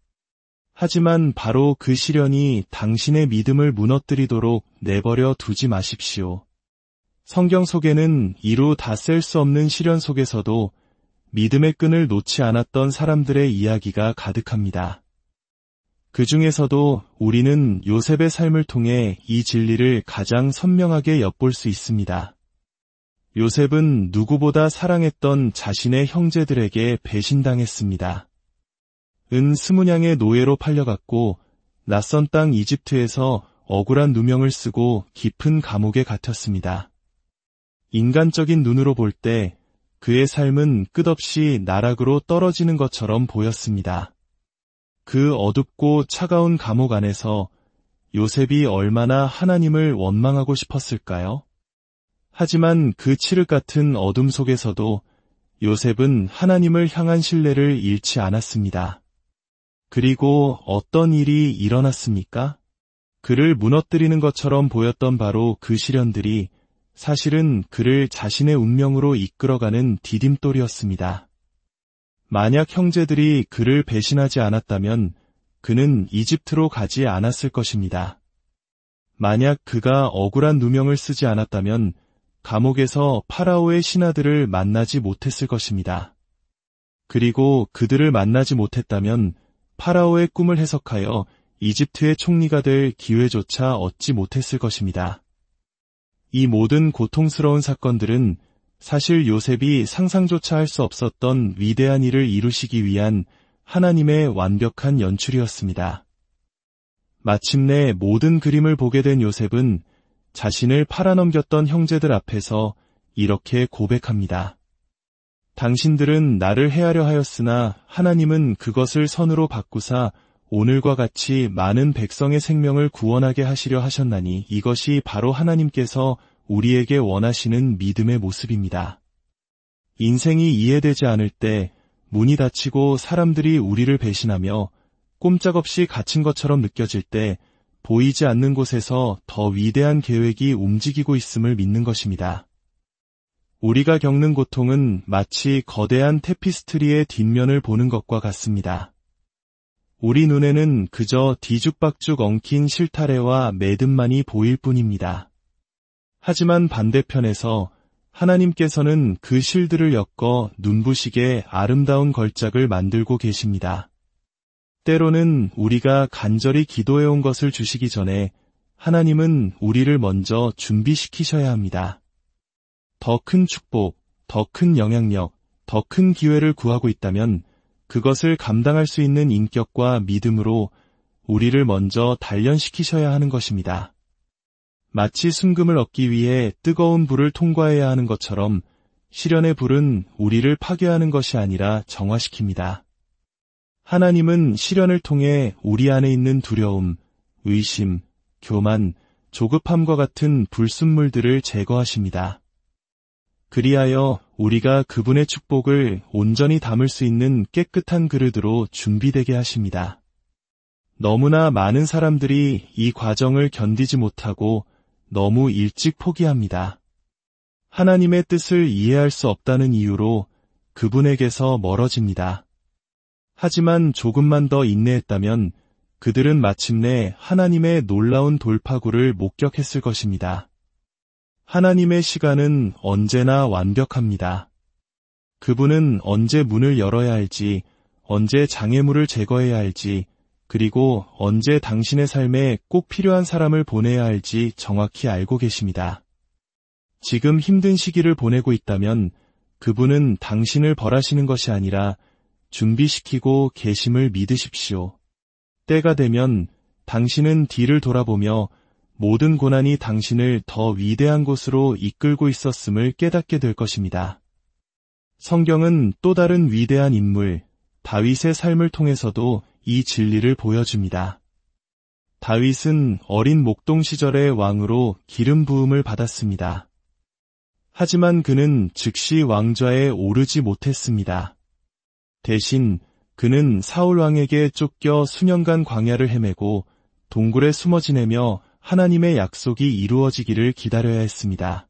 하지만 바로 그 시련이 당신의 믿음을 무너뜨리도록 내버려 두지 마십시오. 성경 속에는 이루 다 셀 수 없는 시련 속에서도 믿음의 끈을 놓지 않았던 사람들의 이야기가 가득합니다. 그 중에서도 우리는 요셉의 삶을 통해 이 진리를 가장 선명하게 엿볼 수 있습니다. 요셉은 누구보다 사랑했던 자신의 형제들에게 배신당했습니다. 은 20냥의 노예로 팔려갔고 낯선 땅 이집트에서 억울한 누명을 쓰고 깊은 감옥에 갇혔습니다. 인간적인 눈으로 볼 때 그의 삶은 끝없이 나락으로 떨어지는 것처럼 보였습니다. 그 어둡고 차가운 감옥 안에서 요셉이 얼마나 하나님을 원망하고 싶었을까요? 하지만 그 칠흑 같은 어둠 속에서도 요셉은 하나님을 향한 신뢰를 잃지 않았습니다. 그리고 어떤 일이 일어났습니까? 그를 무너뜨리는 것처럼 보였던 바로 그 시련들이 사실은 그를 자신의 운명으로 이끌어가는 디딤돌이었습니다. 만약 형제들이 그를 배신하지 않았다면 그는 이집트로 가지 않았을 것입니다. 만약 그가 억울한 누명을 쓰지 않았다면 감옥에서 파라오의 신하들을 만나지 못했을 것입니다. 그리고 그들을 만나지 못했다면 파라오의 꿈을 해석하여 이집트의 총리가 될 기회조차 얻지 못했을 것입니다. 이 모든 고통스러운 사건들은 사실 요셉이 상상조차 할 수 없었던 위대한 일을 이루시기 위한 하나님의 완벽한 연출이었습니다. 마침내 모든 그림을 보게 된 요셉은 자신을 팔아넘겼던 형제들 앞에서 이렇게 고백합니다. 당신들은 나를 해하려 하였으나 하나님은 그것을 선으로 바꾸사 오늘과 같이 많은 백성의 생명을 구원하게 하시려 하셨나니 이것이 바로 하나님께서 우리에게 원하시는 믿음의 모습입니다. 인생이 이해되지 않을 때, 문이 닫히고 사람들이 우리를 배신하며 꼼짝없이 갇힌 것처럼 느껴질 때 보이지 않는 곳에서 더 위대한 계획이 움직이고 있음을 믿는 것입니다. 우리가 겪는 고통은 마치 거대한 테피스트리의 뒷면을 보는 것과 같습니다. 우리 눈에는 그저 뒤죽박죽 엉킨 실타래와 매듭만이 보일 뿐입니다. 하지만 반대편에서 하나님께서는 그 실들을 엮어 눈부시게 아름다운 걸작을 만들고 계십니다. 때로는 우리가 간절히 기도해온 것을 주시기 전에 하나님은 우리를 먼저 준비시키셔야 합니다. 더 큰 축복, 더 큰 영향력, 더 큰 기회를 구하고 있다면 그것을 감당할 수 있는 인격과 믿음으로 우리를 먼저 단련시키셔야 하는 것입니다. 마치 순금을 얻기 위해 뜨거운 불을 통과해야 하는 것처럼 시련의 불은 우리를 파괴하는 것이 아니라 정화시킵니다. 하나님은 시련을 통해 우리 안에 있는 두려움, 의심, 교만, 조급함과 같은 불순물들을 제거하십니다. 그리하여 우리가 그분의 축복을 온전히 담을 수 있는 깨끗한 그릇으로 준비되게 하십니다. 너무나 많은 사람들이 이 과정을 견디지 못하고 너무 일찍 포기합니다. 하나님의 뜻을 이해할 수 없다는 이유로 그분에게서 멀어집니다. 하지만 조금만 더 인내했다면 그들은 마침내 하나님의 놀라운 돌파구를 목격했을 것입니다. 하나님의 시간은 언제나 완벽합니다. 그분은 언제 문을 열어야 할지, 언제 장애물을 제거해야 할지, 그리고 언제 당신의 삶에 꼭 필요한 사람을 보내야 할지 정확히 알고 계십니다. 지금 힘든 시기를 보내고 있다면 그분은 당신을 벌하시는 것이 아니라 준비시키고 계심을 믿으십시오. 때가 되면 당신은 뒤를 돌아보며 모든 고난이 당신을 더 위대한 곳으로 이끌고 있었음을 깨닫게 될 것입니다. 성경은 또 다른 위대한 인물, 다윗의 삶을 통해서도 이 진리를 보여줍니다. 다윗은 어린 목동 시절의 왕으로 기름 부음을 받았습니다. 하지만 그는 즉시 왕좌에 오르지 못했습니다. 대신 그는 사울 왕에게 쫓겨 수년간 광야를 헤매고 동굴에 숨어 지내며 하나님의 약속이 이루어지기를 기다려야 했습니다.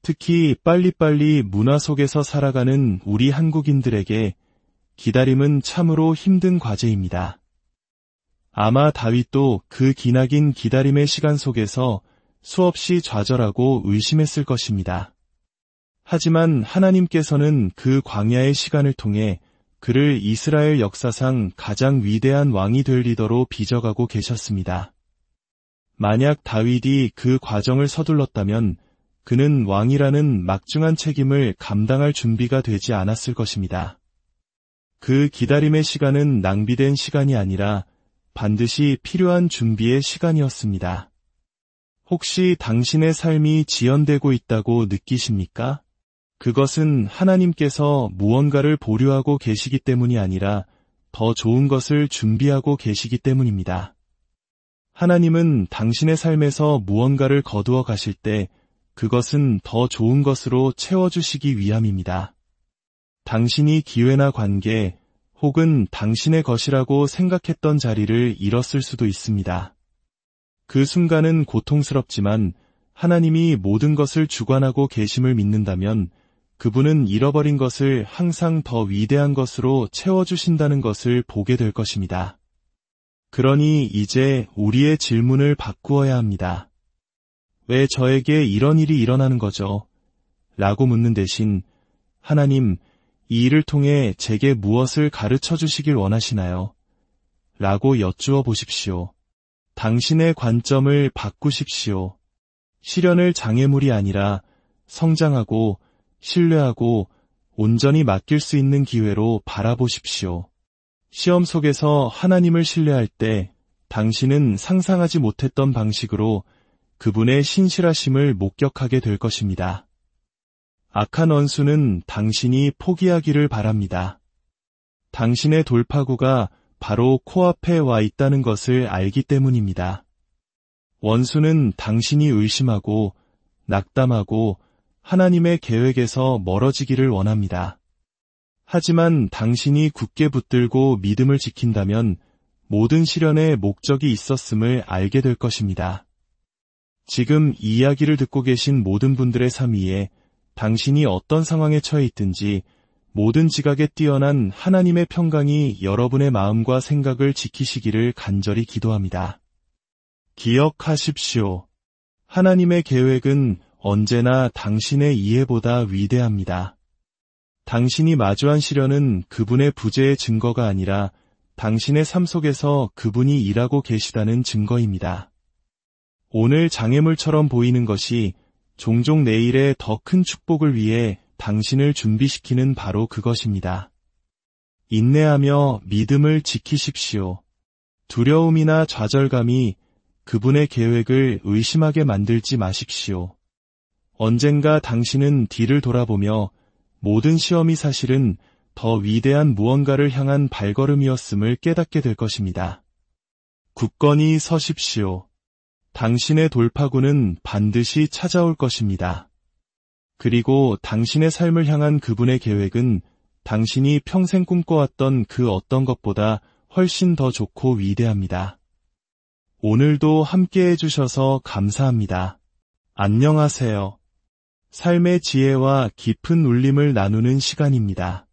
특히 빨리빨리 문화 속에서 살아가는 우리 한국인들에게 기다림은 참으로 힘든 과제입니다. 아마 다윗도 그 기나긴 기다림의 시간 속에서 수없이 좌절하고 의심했을 것입니다. 하지만 하나님께서는 그 광야의 시간을 통해 그를 이스라엘 역사상 가장 위대한 왕이 될 리더로 빚어가고 계셨습니다. 만약 다윗이 그 과정을 서둘렀다면 그는 왕이라는 막중한 책임을 감당할 준비가 되지 않았을 것입니다. 그 기다림의 시간은 낭비된 시간이 아니라 반드시 필요한 준비의 시간이었습니다. 혹시 당신의 삶이 지연되고 있다고 느끼십니까? 그것은 하나님께서 무언가를 보류하고 계시기 때문이 아니라 더 좋은 것을 준비하고 계시기 때문입니다. 하나님은 당신의 삶에서 무언가를 거두어 가실 때 그것은 더 좋은 것으로 채워주시기 위함입니다. 당신이 기회나 관계 혹은 당신의 것이라고 생각했던 자리를 잃었을 수도 있습니다. 그 순간은 고통스럽지만 하나님이 모든 것을 주관하고 계심을 믿는다면 그분은 잃어버린 것을 항상 더 위대한 것으로 채워주신다는 것을 보게 될 것입니다. 그러니 이제 우리의 질문을 바꾸어야 합니다. 왜 저에게 이런 일이 일어나는 거죠? 라고 묻는 대신 하나님, 이 일을 통해 제게 무엇을 가르쳐 주시길 원하시나요? 라고 여쭈어 보십시오. 당신의 관점을 바꾸십시오. 시련을 장애물이 아니라 성장하고 신뢰하고 온전히 맡길 수 있는 기회로 바라보십시오. 시험 속에서 하나님을 신뢰할 때 당신은 상상하지 못했던 방식으로 그분의 신실하심을 목격하게 될 것입니다. 악한 원수는 당신이 포기하기를 바랍니다. 당신의 돌파구가 바로 코앞에 와 있다는 것을 알기 때문입니다. 원수는 당신이 의심하고 낙담하고 하나님의 계획에서 멀어지기를 원합니다. 하지만 당신이 굳게 붙들고 믿음을 지킨다면 모든 시련에 목적이 있었음을 알게 될 것입니다. 지금 이 이야기를 듣고 계신 모든 분들의 삶 위에 당신이 어떤 상황에 처해 있든지 모든 지각에 뛰어난 하나님의 평강이 여러분의 마음과 생각을 지키시기를 간절히 기도합니다. 기억하십시오. 하나님의 계획은 언제나 당신의 이해보다 위대합니다. 당신이 마주한 시련은 그분의 부재의 증거가 아니라 당신의 삶 속에서 그분이 일하고 계시다는 증거입니다. 오늘 장애물처럼 보이는 것이 종종 내일의 더 큰 축복을 위해 당신을 준비시키는 바로 그것입니다. 인내하며 믿음을 지키십시오. 두려움이나 좌절감이 그분의 계획을 의심하게 만들지 마십시오. 언젠가 당신은 뒤를 돌아보며 모든 시험이 사실은 더 위대한 무언가를 향한 발걸음이었음을 깨닫게 될 것입니다. 굳건히 서십시오. 당신의 돌파구는 반드시 찾아올 것입니다. 그리고 당신의 삶을 향한 그분의 계획은 당신이 평생 꿈꿔왔던 그 어떤 것보다 훨씬 더 좋고 위대합니다. 오늘도 함께 해주셔서 감사합니다. 안녕하세요. 삶의 지혜와 깊은 울림을 나누는 시간입니다.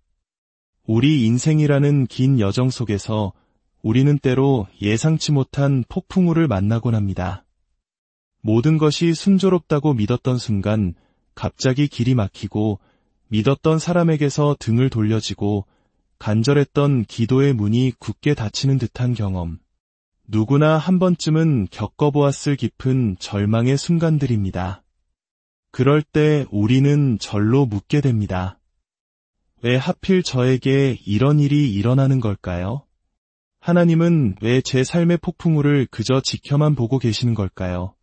우리 인생이라는 긴 여정 속에서 우리는 때로 예상치 못한 폭풍우를 만나곤 합니다. 모든 것이 순조롭다고 믿었던 순간 갑자기 길이 막히고 믿었던 사람에게서 등을 돌려지고 간절했던 기도의 문이 굳게 닫히는 듯한 경험. 누구나 한 번쯤은 겪어보았을 깊은 절망의 순간들입니다. 그럴 때 우리는 절로 묻게 됩니다. 왜 하필 저에게 이런 일이 일어나는 걸까요? 하나님은 왜 제 삶의 폭풍우를 그저 지켜만 보고 계시는 걸까요?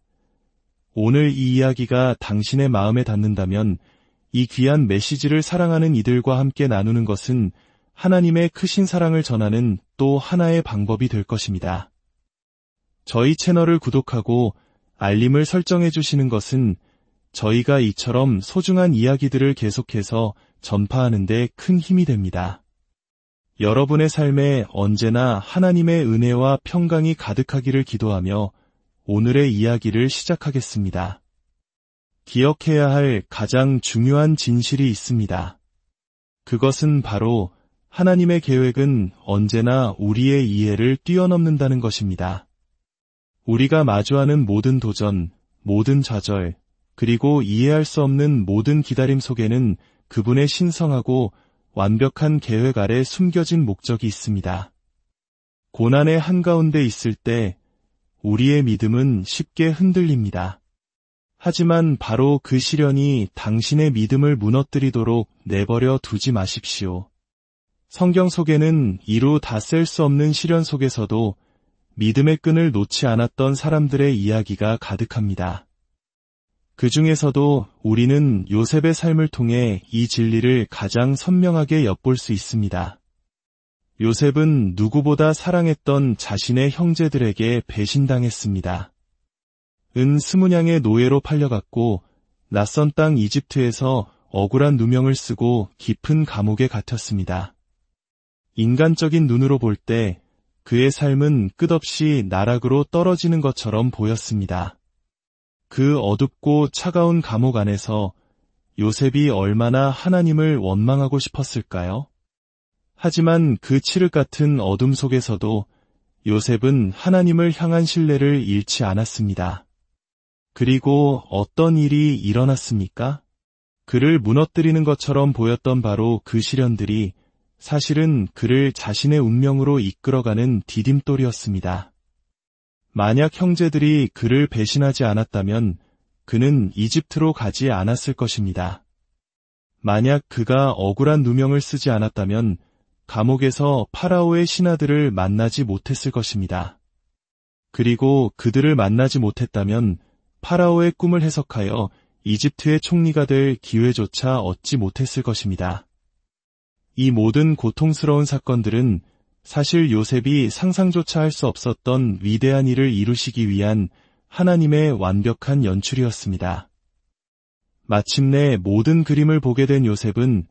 오늘 이 이야기가 당신의 마음에 닿는다면 이 귀한 메시지를 사랑하는 이들과 함께 나누는 것은 하나님의 크신 사랑을 전하는 또 하나의 방법이 될 것입니다. 저희 채널을 구독하고 알림을 설정해 주시는 것은 저희가 이처럼 소중한 이야기들을 계속해서 전파하는 데 큰 힘이 됩니다. 여러분의 삶에 언제나 하나님의 은혜와 평강이 가득하기를 기도하며 오늘의 이야기를 시작하겠습니다. 기억해야 할 가장 중요한 진실이 있습니다. 그것은 바로 하나님의 계획은 언제나 우리의 이해를 뛰어넘는다는 것입니다. 우리가 마주하는 모든 도전, 모든 좌절, 그리고 이해할 수 없는 모든 기다림 속에는 그분의 신성하고 완벽한 계획 아래 숨겨진 목적이 있습니다. 고난의 한가운데 있을 때 우리의 믿음은 쉽게 흔들립니다. 하지만 바로 그 시련이 당신의 믿음을 무너뜨리도록 내버려 두지 마십시오. 성경 속에는 이루 다 셀 수 없는 시련 속에서도 믿음의 끈을 놓지 않았던 사람들의 이야기가 가득합니다. 그 중에서도 우리는 요셉의 삶을 통해 이 진리를 가장 선명하게 엿볼 수 있습니다. 요셉은 누구보다 사랑했던 자신의 형제들에게 배신당했습니다. 은 20냥의 노예로 팔려갔고 낯선 땅 이집트에서 억울한 누명을 쓰고 깊은 감옥에 갇혔습니다. 인간적인 눈으로 볼 때 그의 삶은 끝없이 나락으로 떨어지는 것처럼 보였습니다. 그 어둡고 차가운 감옥 안에서 요셉이 얼마나 하나님을 원망하고 싶었을까요? 하지만 그 칠흑 같은 어둠 속에서도 요셉은 하나님을 향한 신뢰를 잃지 않았습니다. 그리고 어떤 일이 일어났습니까? 그를 무너뜨리는 것처럼 보였던 바로 그 시련들이 사실은 그를 자신의 운명으로 이끌어가는 디딤돌이었습니다. 만약 형제들이 그를 배신하지 않았다면 그는 이집트로 가지 않았을 것입니다. 만약 그가 억울한 누명을 쓰지 않았다면 감옥에서 파라오의 신하들을 만나지 못했을 것입니다. 그리고 그들을 만나지 못했다면 파라오의 꿈을 해석하여 이집트의 총리가 될 기회조차 얻지 못했을 것입니다. 이 모든 고통스러운 사건들은 사실 요셉이 상상조차 할 수 없었던 위대한 일을 이루시기 위한 하나님의 완벽한 연출이었습니다. 마침내 모든 그림을 보게 된 요셉은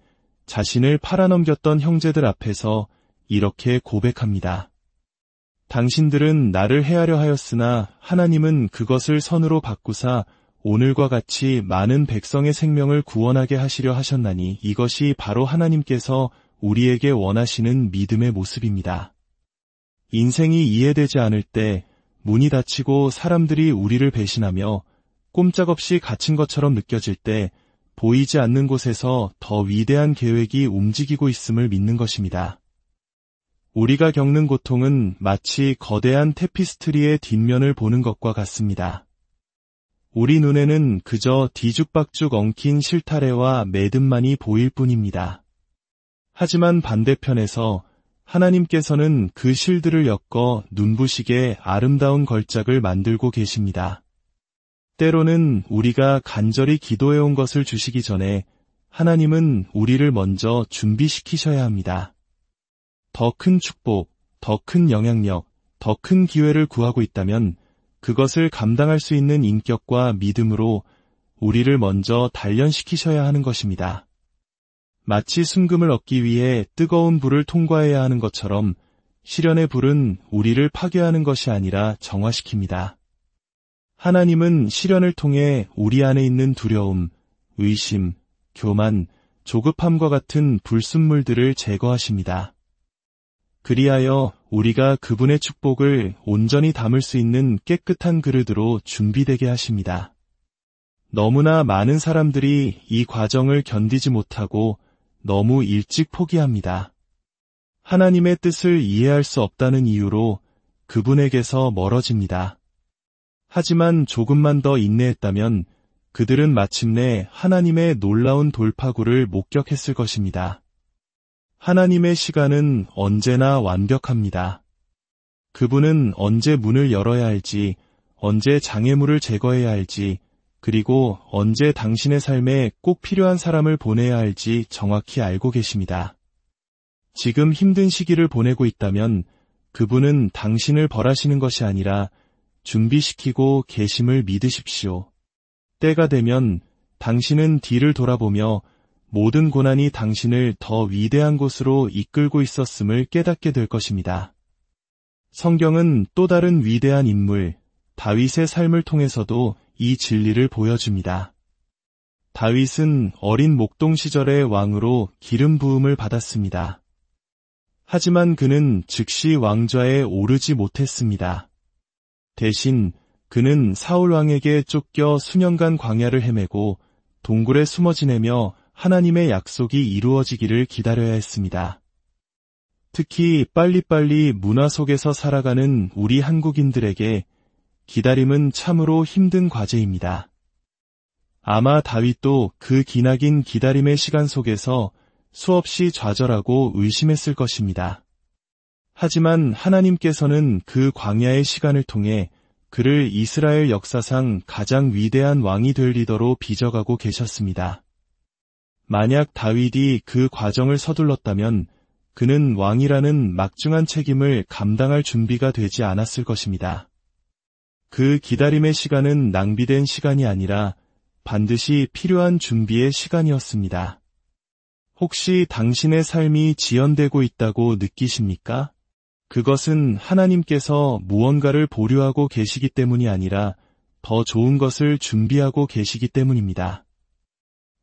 자신을 팔아넘겼던 형제들 앞에서 이렇게 고백합니다. 당신들은 나를 해하려 하였으나 하나님은 그것을 선으로 바꾸사 오늘과 같이 많은 백성의 생명을 구원하게 하시려 하셨나니 이것이 바로 하나님께서 우리에게 원하시는 믿음의 모습입니다. 인생이 이해되지 않을 때, 문이 닫히고 사람들이 우리를 배신하며 꼼짝없이 갇힌 것처럼 느껴질 때 보이지 않는 곳에서 더 위대한 계획이 움직이고 있음을 믿는 것입니다. 우리가 겪는 고통은 마치 거대한 테피스트리의 뒷면을 보는 것과 같습니다. 우리 눈에는 그저 뒤죽박죽 엉킨 실타래와 매듭만이 보일 뿐입니다. 하지만 반대편에서 하나님께서는 그 실들을 엮어 눈부시게 아름다운 걸작을 만들고 계십니다. 때로는 우리가 간절히 기도해온 것을 주시기 전에 하나님은 우리를 먼저 준비시키셔야 합니다. 더 큰 축복, 더 큰 영향력, 더 큰 기회를 구하고 있다면 그것을 감당할 수 있는 인격과 믿음으로 우리를 먼저 단련시키셔야 하는 것입니다. 마치 순금을 얻기 위해 뜨거운 불을 통과해야 하는 것처럼 시련의 불은 우리를 파괴하는 것이 아니라 정화시킵니다. 하나님은 시련을 통해 우리 안에 있는 두려움, 의심, 교만, 조급함과 같은 불순물들을 제거하십니다. 그리하여 우리가 그분의 축복을 온전히 담을 수 있는 깨끗한 그릇으로 준비되게 하십니다. 너무나 많은 사람들이 이 과정을 견디지 못하고 너무 일찍 포기합니다. 하나님의 뜻을 이해할 수 없다는 이유로 그분에게서 멀어집니다. 하지만 조금만 더 인내했다면 그들은 마침내 하나님의 놀라운 돌파구를 목격했을 것입니다. 하나님의 시간은 언제나 완벽합니다. 그분은 언제 문을 열어야 할지, 언제 장애물을 제거해야 할지, 그리고 언제 당신의 삶에 꼭 필요한 사람을 보내야 할지 정확히 알고 계십니다. 지금 힘든 시기를 보내고 있다면 그분은 당신을 벌하시는 것이 아니라 준비시키고 계심을 믿으십시오. 때가 되면 당신은 뒤를 돌아보며 모든 고난이 당신을 더 위대한 곳으로 이끌고 있었음을 깨닫게 될 것입니다. 성경은 또 다른 위대한 인물, 다윗의 삶을 통해서도 이 진리를 보여줍니다. 다윗은 어린 목동 시절의 왕으로 기름 부음을 받았습니다. 하지만 그는 즉시 왕좌에 오르지 못했습니다. 대신 그는 사울 왕에게 쫓겨 수년간 광야를 헤매고 동굴에 숨어 지내며 하나님의 약속이 이루어지기를 기다려야 했습니다. 특히 빨리빨리 문화 속에서 살아가는 우리 한국인들에게 기다림은 참으로 힘든 과제입니다. 아마 다윗도 그 기나긴 기다림의 시간 속에서 수없이 좌절하고 의심했을 것입니다. 하지만 하나님께서는 그 광야의 시간을 통해 그를 이스라엘 역사상 가장 위대한 왕이 될 리더로 빚어가고 계셨습니다. 만약 다윗이 그 과정을 서둘렀다면 그는 왕이라는 막중한 책임을 감당할 준비가 되지 않았을 것입니다. 그 기다림의 시간은 낭비된 시간이 아니라 반드시 필요한 준비의 시간이었습니다. 혹시 당신의 삶이 지연되고 있다고 느끼십니까? 그것은 하나님께서 무언가를 보류하고 계시기 때문이 아니라 더 좋은 것을 준비하고 계시기 때문입니다.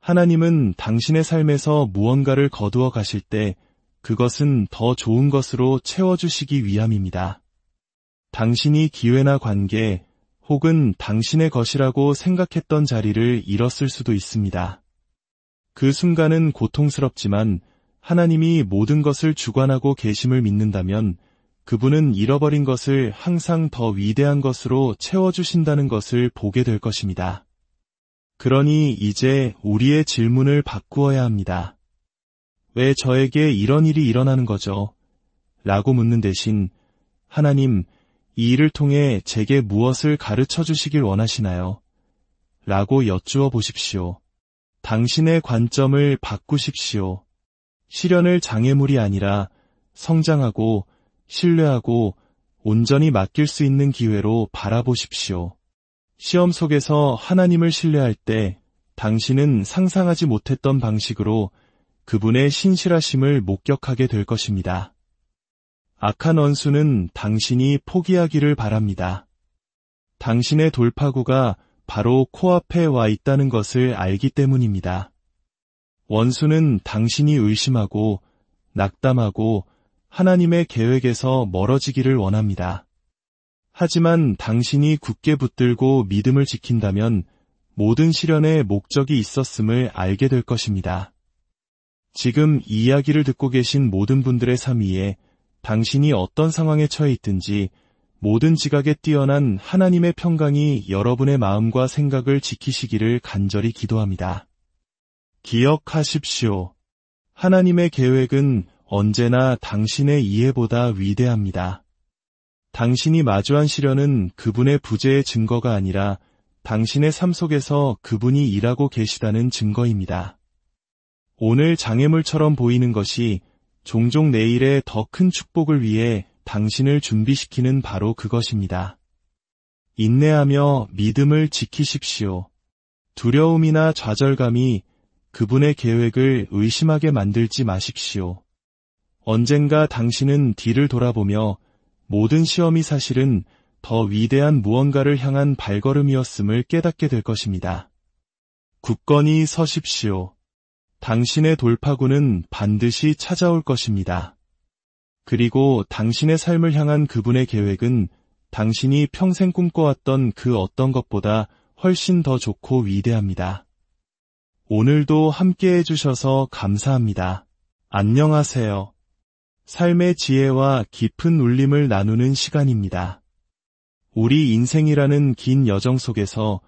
하나님은 당신의 삶에서 무언가를 거두어 가실 때 그것은 더 좋은 것으로 채워주시기 위함입니다. 당신이 기회나 관계 혹은 당신의 것이라고 생각했던 자리를 잃었을 수도 있습니다. 그 순간은 고통스럽지만 하나님이 모든 것을 주관하고 계심을 믿는다면 그분은 잃어버린 것을 항상 더 위대한 것으로 채워주신다는 것을 보게 될 것입니다. 그러니 이제 우리의 질문을 바꾸어야 합니다. 왜 저에게 이런 일이 일어나는 거죠? 라고 묻는 대신 하나님, 이 일을 통해 제게 무엇을 가르쳐 주시길 원하시나요? 라고 여쭈어 보십시오. 당신의 관점을 바꾸십시오. 시련을 장애물이 아니라 성장하고 신뢰하고 온전히 맡길 수 있는 기회로 바라보십시오. 시험 속에서 하나님을 신뢰할 때 당신은 상상하지 못했던 방식으로 그분의 신실하심을 목격하게 될 것입니다. 악한 원수는 당신이 포기하기를 바랍니다. 당신의 돌파구가 바로 코앞에 와 있다는 것을 알기 때문입니다. 원수는 당신이 의심하고 낙담하고 하나님의 계획에서 멀어지기를 원합니다. 하지만 당신이 굳게 붙들고 믿음을 지킨다면 모든 시련에 목적이 있었음을 알게 될 것입니다. 지금 이 이야기를 듣고 계신 모든 분들의 삶 위에 당신이 어떤 상황에 처해 있든지 모든 지각에 뛰어난 하나님의 평강이 여러분의 마음과 생각을 지키시기를 간절히 기도합니다. 기억하십시오. 하나님의 계획은 언제나 당신의 이해보다 위대합니다. 당신이 마주한 시련은 그분의 부재의 증거가 아니라 당신의 삶 속에서 그분이 일하고 계시다는 증거입니다. 오늘 장애물처럼 보이는 것이 종종 내일의 더 큰 축복을 위해 당신을 준비시키는 바로 그것입니다. 인내하며 믿음을 지키십시오. 두려움이나 좌절감이 그분의 계획을 의심하게 만들지 마십시오. 언젠가 당신은 뒤를 돌아보며 모든 시험이 사실은 더 위대한 무언가를 향한 발걸음이었음을 깨닫게 될 것입니다. 굳건히 서십시오. 당신의 돌파구는 반드시 찾아올 것입니다. 그리고 당신의 삶을 향한 그분의 계획은 당신이 평생 꿈꿔왔던 그 어떤 것보다 훨씬 더 좋고 위대합니다. 오늘도 함께 해주셔서 감사합니다. 안녕하세요. 삶의 지혜와 깊은 울림을 나누는 시간입니다. 우리 인생이라는 긴 여정 속에서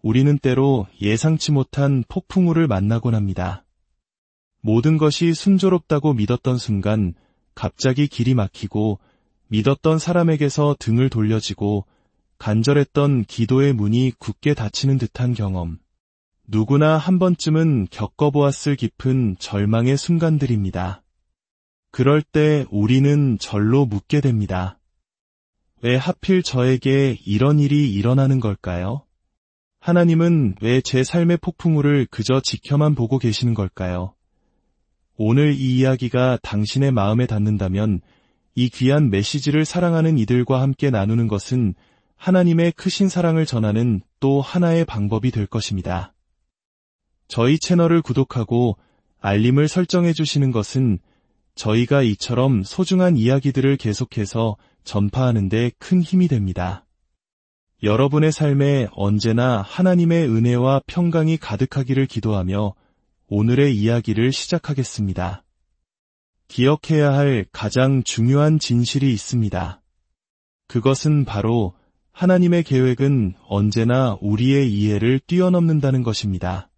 우리는 때로 예상치 못한 폭풍우를 만나곤 합니다. 모든 것이 순조롭다고 믿었던 순간 갑자기 길이 막히고 믿었던 사람에게서 등을 돌려지고 간절했던 기도의 문이 굳게 닫히는 듯한 경험. 누구나 한 번쯤은 겪어보았을 깊은 절망의 순간들입니다. 그럴 때 우리는 절로 묻게 됩니다. 왜 하필 저에게 이런 일이 일어나는 걸까요? 하나님은 왜 제 삶의 폭풍우를 그저 지켜만 보고 계시는 걸까요? 오늘 이 이야기가 당신의 마음에 닿는다면 이 귀한 메시지를 사랑하는 이들과 함께 나누는 것은 하나님의 크신 사랑을 전하는 또 하나의 방법이 될 것입니다. 저희 채널을 구독하고 알림을 설정해 주시는 것은 저희가 이처럼 소중한 이야기들을 계속해서 전파하는 데 큰 힘이 됩니다. 여러분의 삶에 언제나 하나님의 은혜와 평강이 가득하기를 기도하며 오늘의 이야기를 시작하겠습니다. 기억해야 할 가장 중요한 진실이 있습니다. 그것은 바로 하나님의 계획은 언제나 우리의 이해를 뛰어넘는다는 것입니다.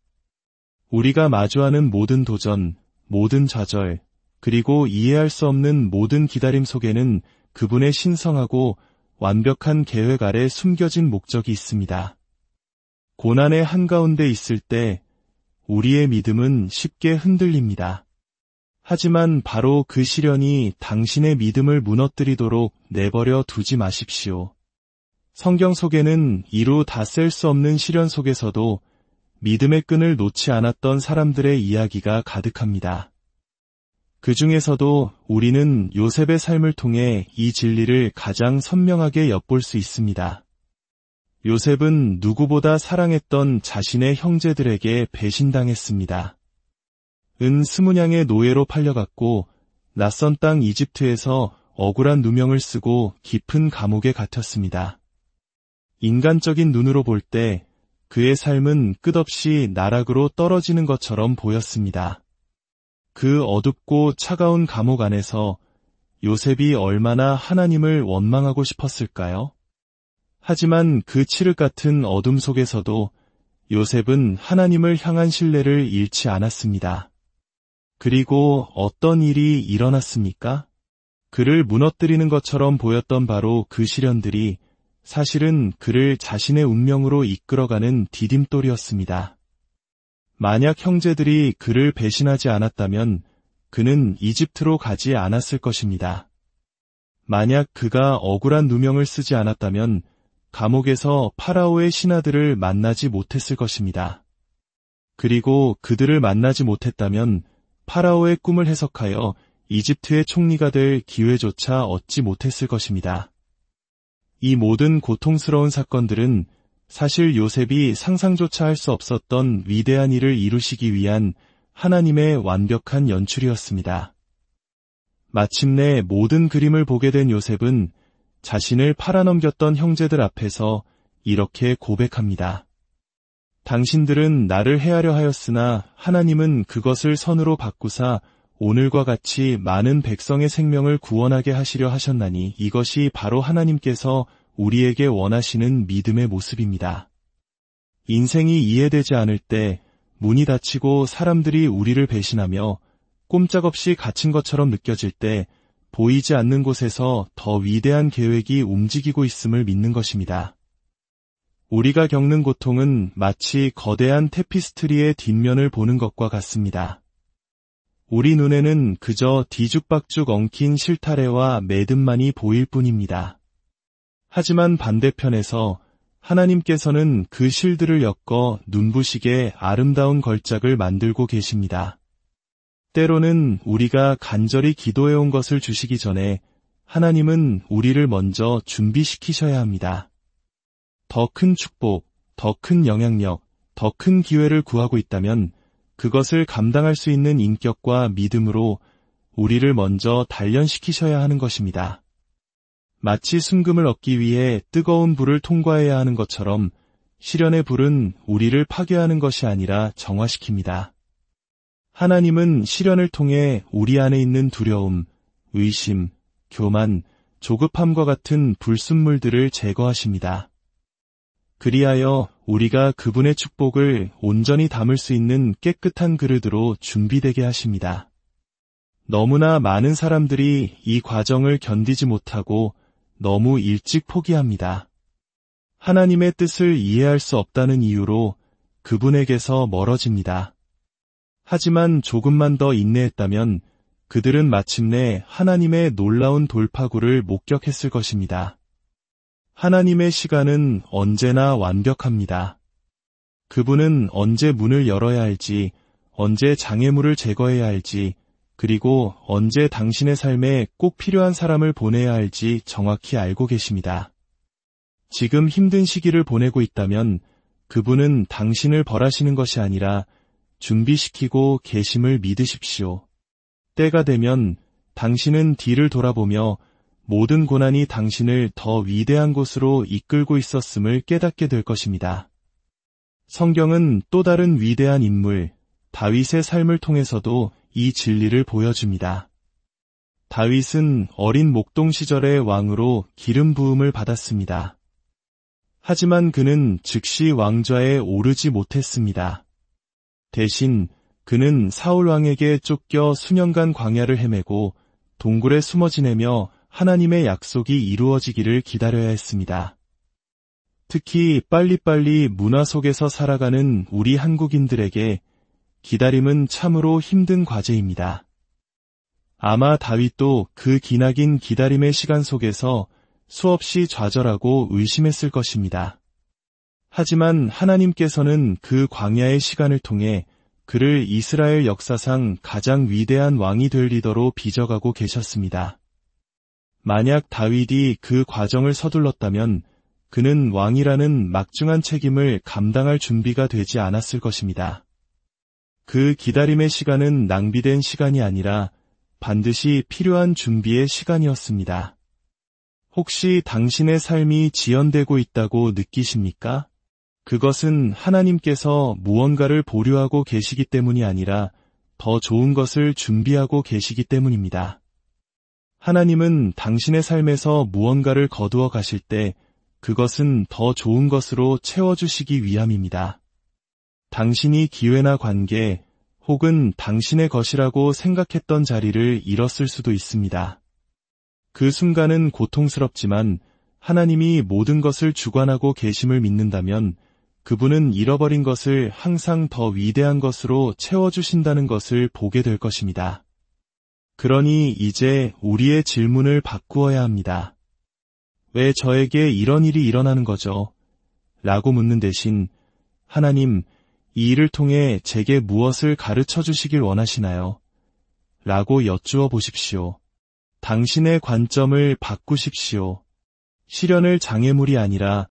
우리가 마주하는 모든 도전, 모든 좌절, 그리고 이해할 수 없는 모든 기다림 속에는 그분의 신성하고 완벽한 계획 아래 숨겨진 목적이 있습니다. 고난의 한가운데 있을 때 우리의 믿음은 쉽게 흔들립니다. 하지만 바로 그 시련이 당신의 믿음을 무너뜨리도록 내버려 두지 마십시오. 성경 속에는 이루 다 셀 수 없는 시련 속에서도 믿음의 끈을 놓지 않았던 사람들의 이야기가 가득합니다. 그 중에서도 우리는 요셉의 삶을 통해 이 진리를 가장 선명하게 엿볼 수 있습니다. 요셉은 누구보다 사랑했던 자신의 형제들에게 배신당했습니다. 은 20냥의 노예로 팔려갔고 낯선 땅 이집트에서 억울한 누명을 쓰고 깊은 감옥에 갇혔습니다. 인간적인 눈으로 볼 때 그의 삶은 끝없이 나락으로 떨어지는 것처럼 보였습니다. 그 어둡고 차가운 감옥 안에서 요셉이 얼마나 하나님을 원망하고 싶었을까요? 하지만 그 칠흑 같은 어둠 속에서도 요셉은 하나님을 향한 신뢰를 잃지 않았습니다. 그리고 어떤 일이 일어났습니까? 그를 무너뜨리는 것처럼 보였던 바로 그 시련들이 사실은 그를 자신의 운명으로 이끌어가는 디딤돌이었습니다. 만약 형제들이 그를 배신하지 않았다면 그는 이집트로 가지 않았을 것입니다. 만약 그가 억울한 누명을 쓰지 않았다면 감옥에서 파라오의 신하들을 만나지 못했을 것입니다. 그리고 그들을 만나지 못했다면 파라오의 꿈을 해석하여 이집트의 총리가 될 기회조차 얻지 못했을 것입니다. 이 모든 고통스러운 사건들은 사실 요셉이 상상조차 할 수 없었던 위대한 일을 이루시기 위한 하나님의 완벽한 연출이었습니다. 마침내 모든 그림을 보게 된 요셉은 자신을 팔아넘겼던 형제들 앞에서 이렇게 고백합니다. 당신들은 나를 해하려 하였으나 하나님은 그것을 선으로 바꾸사 오늘과 같이 많은 백성의 생명을 구원하게 하시려 하셨나니 이것이 바로 하나님께서 우리에게 원하시는 믿음의 모습입니다. 인생이 이해되지 않을 때, 문이 닫히고 사람들이 우리를 배신하며 꼼짝없이 갇힌 것처럼 느껴질 때 보이지 않는 곳에서 더 위대한 계획이 움직이고 있음을 믿는 것입니다. 우리가 겪는 고통은 마치 거대한 테피스트리의 뒷면을 보는 것과 같습니다. 우리 눈에는 그저 뒤죽박죽 엉킨 실타래와 매듭만이 보일 뿐입니다. 하지만 반대편에서 하나님께서는 그 실들을 엮어 눈부시게 아름다운 걸작을 만들고 계십니다. 때로는 우리가 간절히 기도해온 것을 주시기 전에 하나님은 우리를 먼저 준비시키셔야 합니다. 더 큰 축복, 더 큰 영향력, 더 큰 기회를 구하고 있다면 그것을 감당할 수 있는 인격과 믿음으로 우리를 먼저 단련시키셔야 하는 것입니다. 마치 순금을 얻기 위해 뜨거운 불을 통과해야 하는 것처럼 시련의 불은 우리를 파괴하는 것이 아니라 정화시킵니다. 하나님은 시련을 통해 우리 안에 있는 두려움, 의심, 교만, 조급함과 같은 불순물들을 제거하십니다. 그리하여 우리가 그분의 축복을 온전히 담을 수 있는 깨끗한 그릇으로 준비되게 하십니다. 너무나 많은 사람들이 이 과정을 견디지 못하고 너무 일찍 포기합니다. 하나님의 뜻을 이해할 수 없다는 이유로 그분에게서 멀어집니다. 하지만 조금만 더 인내했다면 그들은 마침내 하나님의 놀라운 돌파구를 목격했을 것입니다. 하나님의 시간은 언제나 완벽합니다. 그분은 언제 문을 열어야 할지, 언제 장애물을 제거해야 할지, 그리고 언제 당신의 삶에 꼭 필요한 사람을 보내야 할지 정확히 알고 계십니다. 지금 힘든 시기를 보내고 있다면 그분은 당신을 벌하시는 것이 아니라 준비시키고 계심을 믿으십시오. 때가 되면 당신은 뒤를 돌아보며 모든 고난이 당신을 더 위대한 곳으로 이끌고 있었음을 깨닫게 될 것입니다. 성경은 또 다른 위대한 인물, 다윗의 삶을 통해서도 이 진리를 보여줍니다. 다윗은 어린 목동 시절의 왕으로 기름 부음을 받았습니다. 하지만 그는 즉시 왕좌에 오르지 못했습니다. 대신 그는 사울 왕에게 쫓겨 수년간 광야를 헤매고 동굴에 숨어 지내며 하나님의 약속이 이루어지기를 기다려야 했습니다. 특히 빨리빨리 문화 속에서 살아가는 우리 한국인들에게 기다림은 참으로 힘든 과제입니다. 아마 다윗도 그 기나긴 기다림의 시간 속에서 수없이 좌절하고 의심했을 것입니다. 하지만 하나님께서는 그 광야의 시간을 통해 그를 이스라엘 역사상 가장 위대한 왕이 될 리더로 빚어가고 계셨습니다. 만약 다윗이 그 과정을 서둘렀다면 그는 왕이라는 막중한 책임을 감당할 준비가 되지 않았을 것입니다. 그 기다림의 시간은 낭비된 시간이 아니라 반드시 필요한 준비의 시간이었습니다. 혹시 당신의 삶이 지연되고 있다고 느끼십니까? 그것은 하나님께서 무언가를 보류하고 계시기 때문이 아니라 더 좋은 것을 준비하고 계시기 때문입니다. 하나님은 당신의 삶에서 무언가를 거두어 가실 때 그것은 더 좋은 것으로 채워주시기 위함입니다. 당신이 기회나 관계 혹은 당신의 것이라고 생각했던 자리를 잃었을 수도 있습니다. 그 순간은 고통스럽지만 하나님이 모든 것을 주관하고 계심을 믿는다면 그분은 잃어버린 것을 항상 더 위대한 것으로 채워주신다는 것을 보게 될 것입니다. 그러니 이제 우리의 질문을 바꾸어야 합니다. 왜 저에게 이런 일이 일어나는 거죠? 라고 묻는 대신 하나님, 이 일을 통해 제게 무엇을 가르쳐 주시길 원하시나요? 라고 여쭈어 보십시오. 당신의 관점을 바꾸십시오. 시련을 장애물이 아니라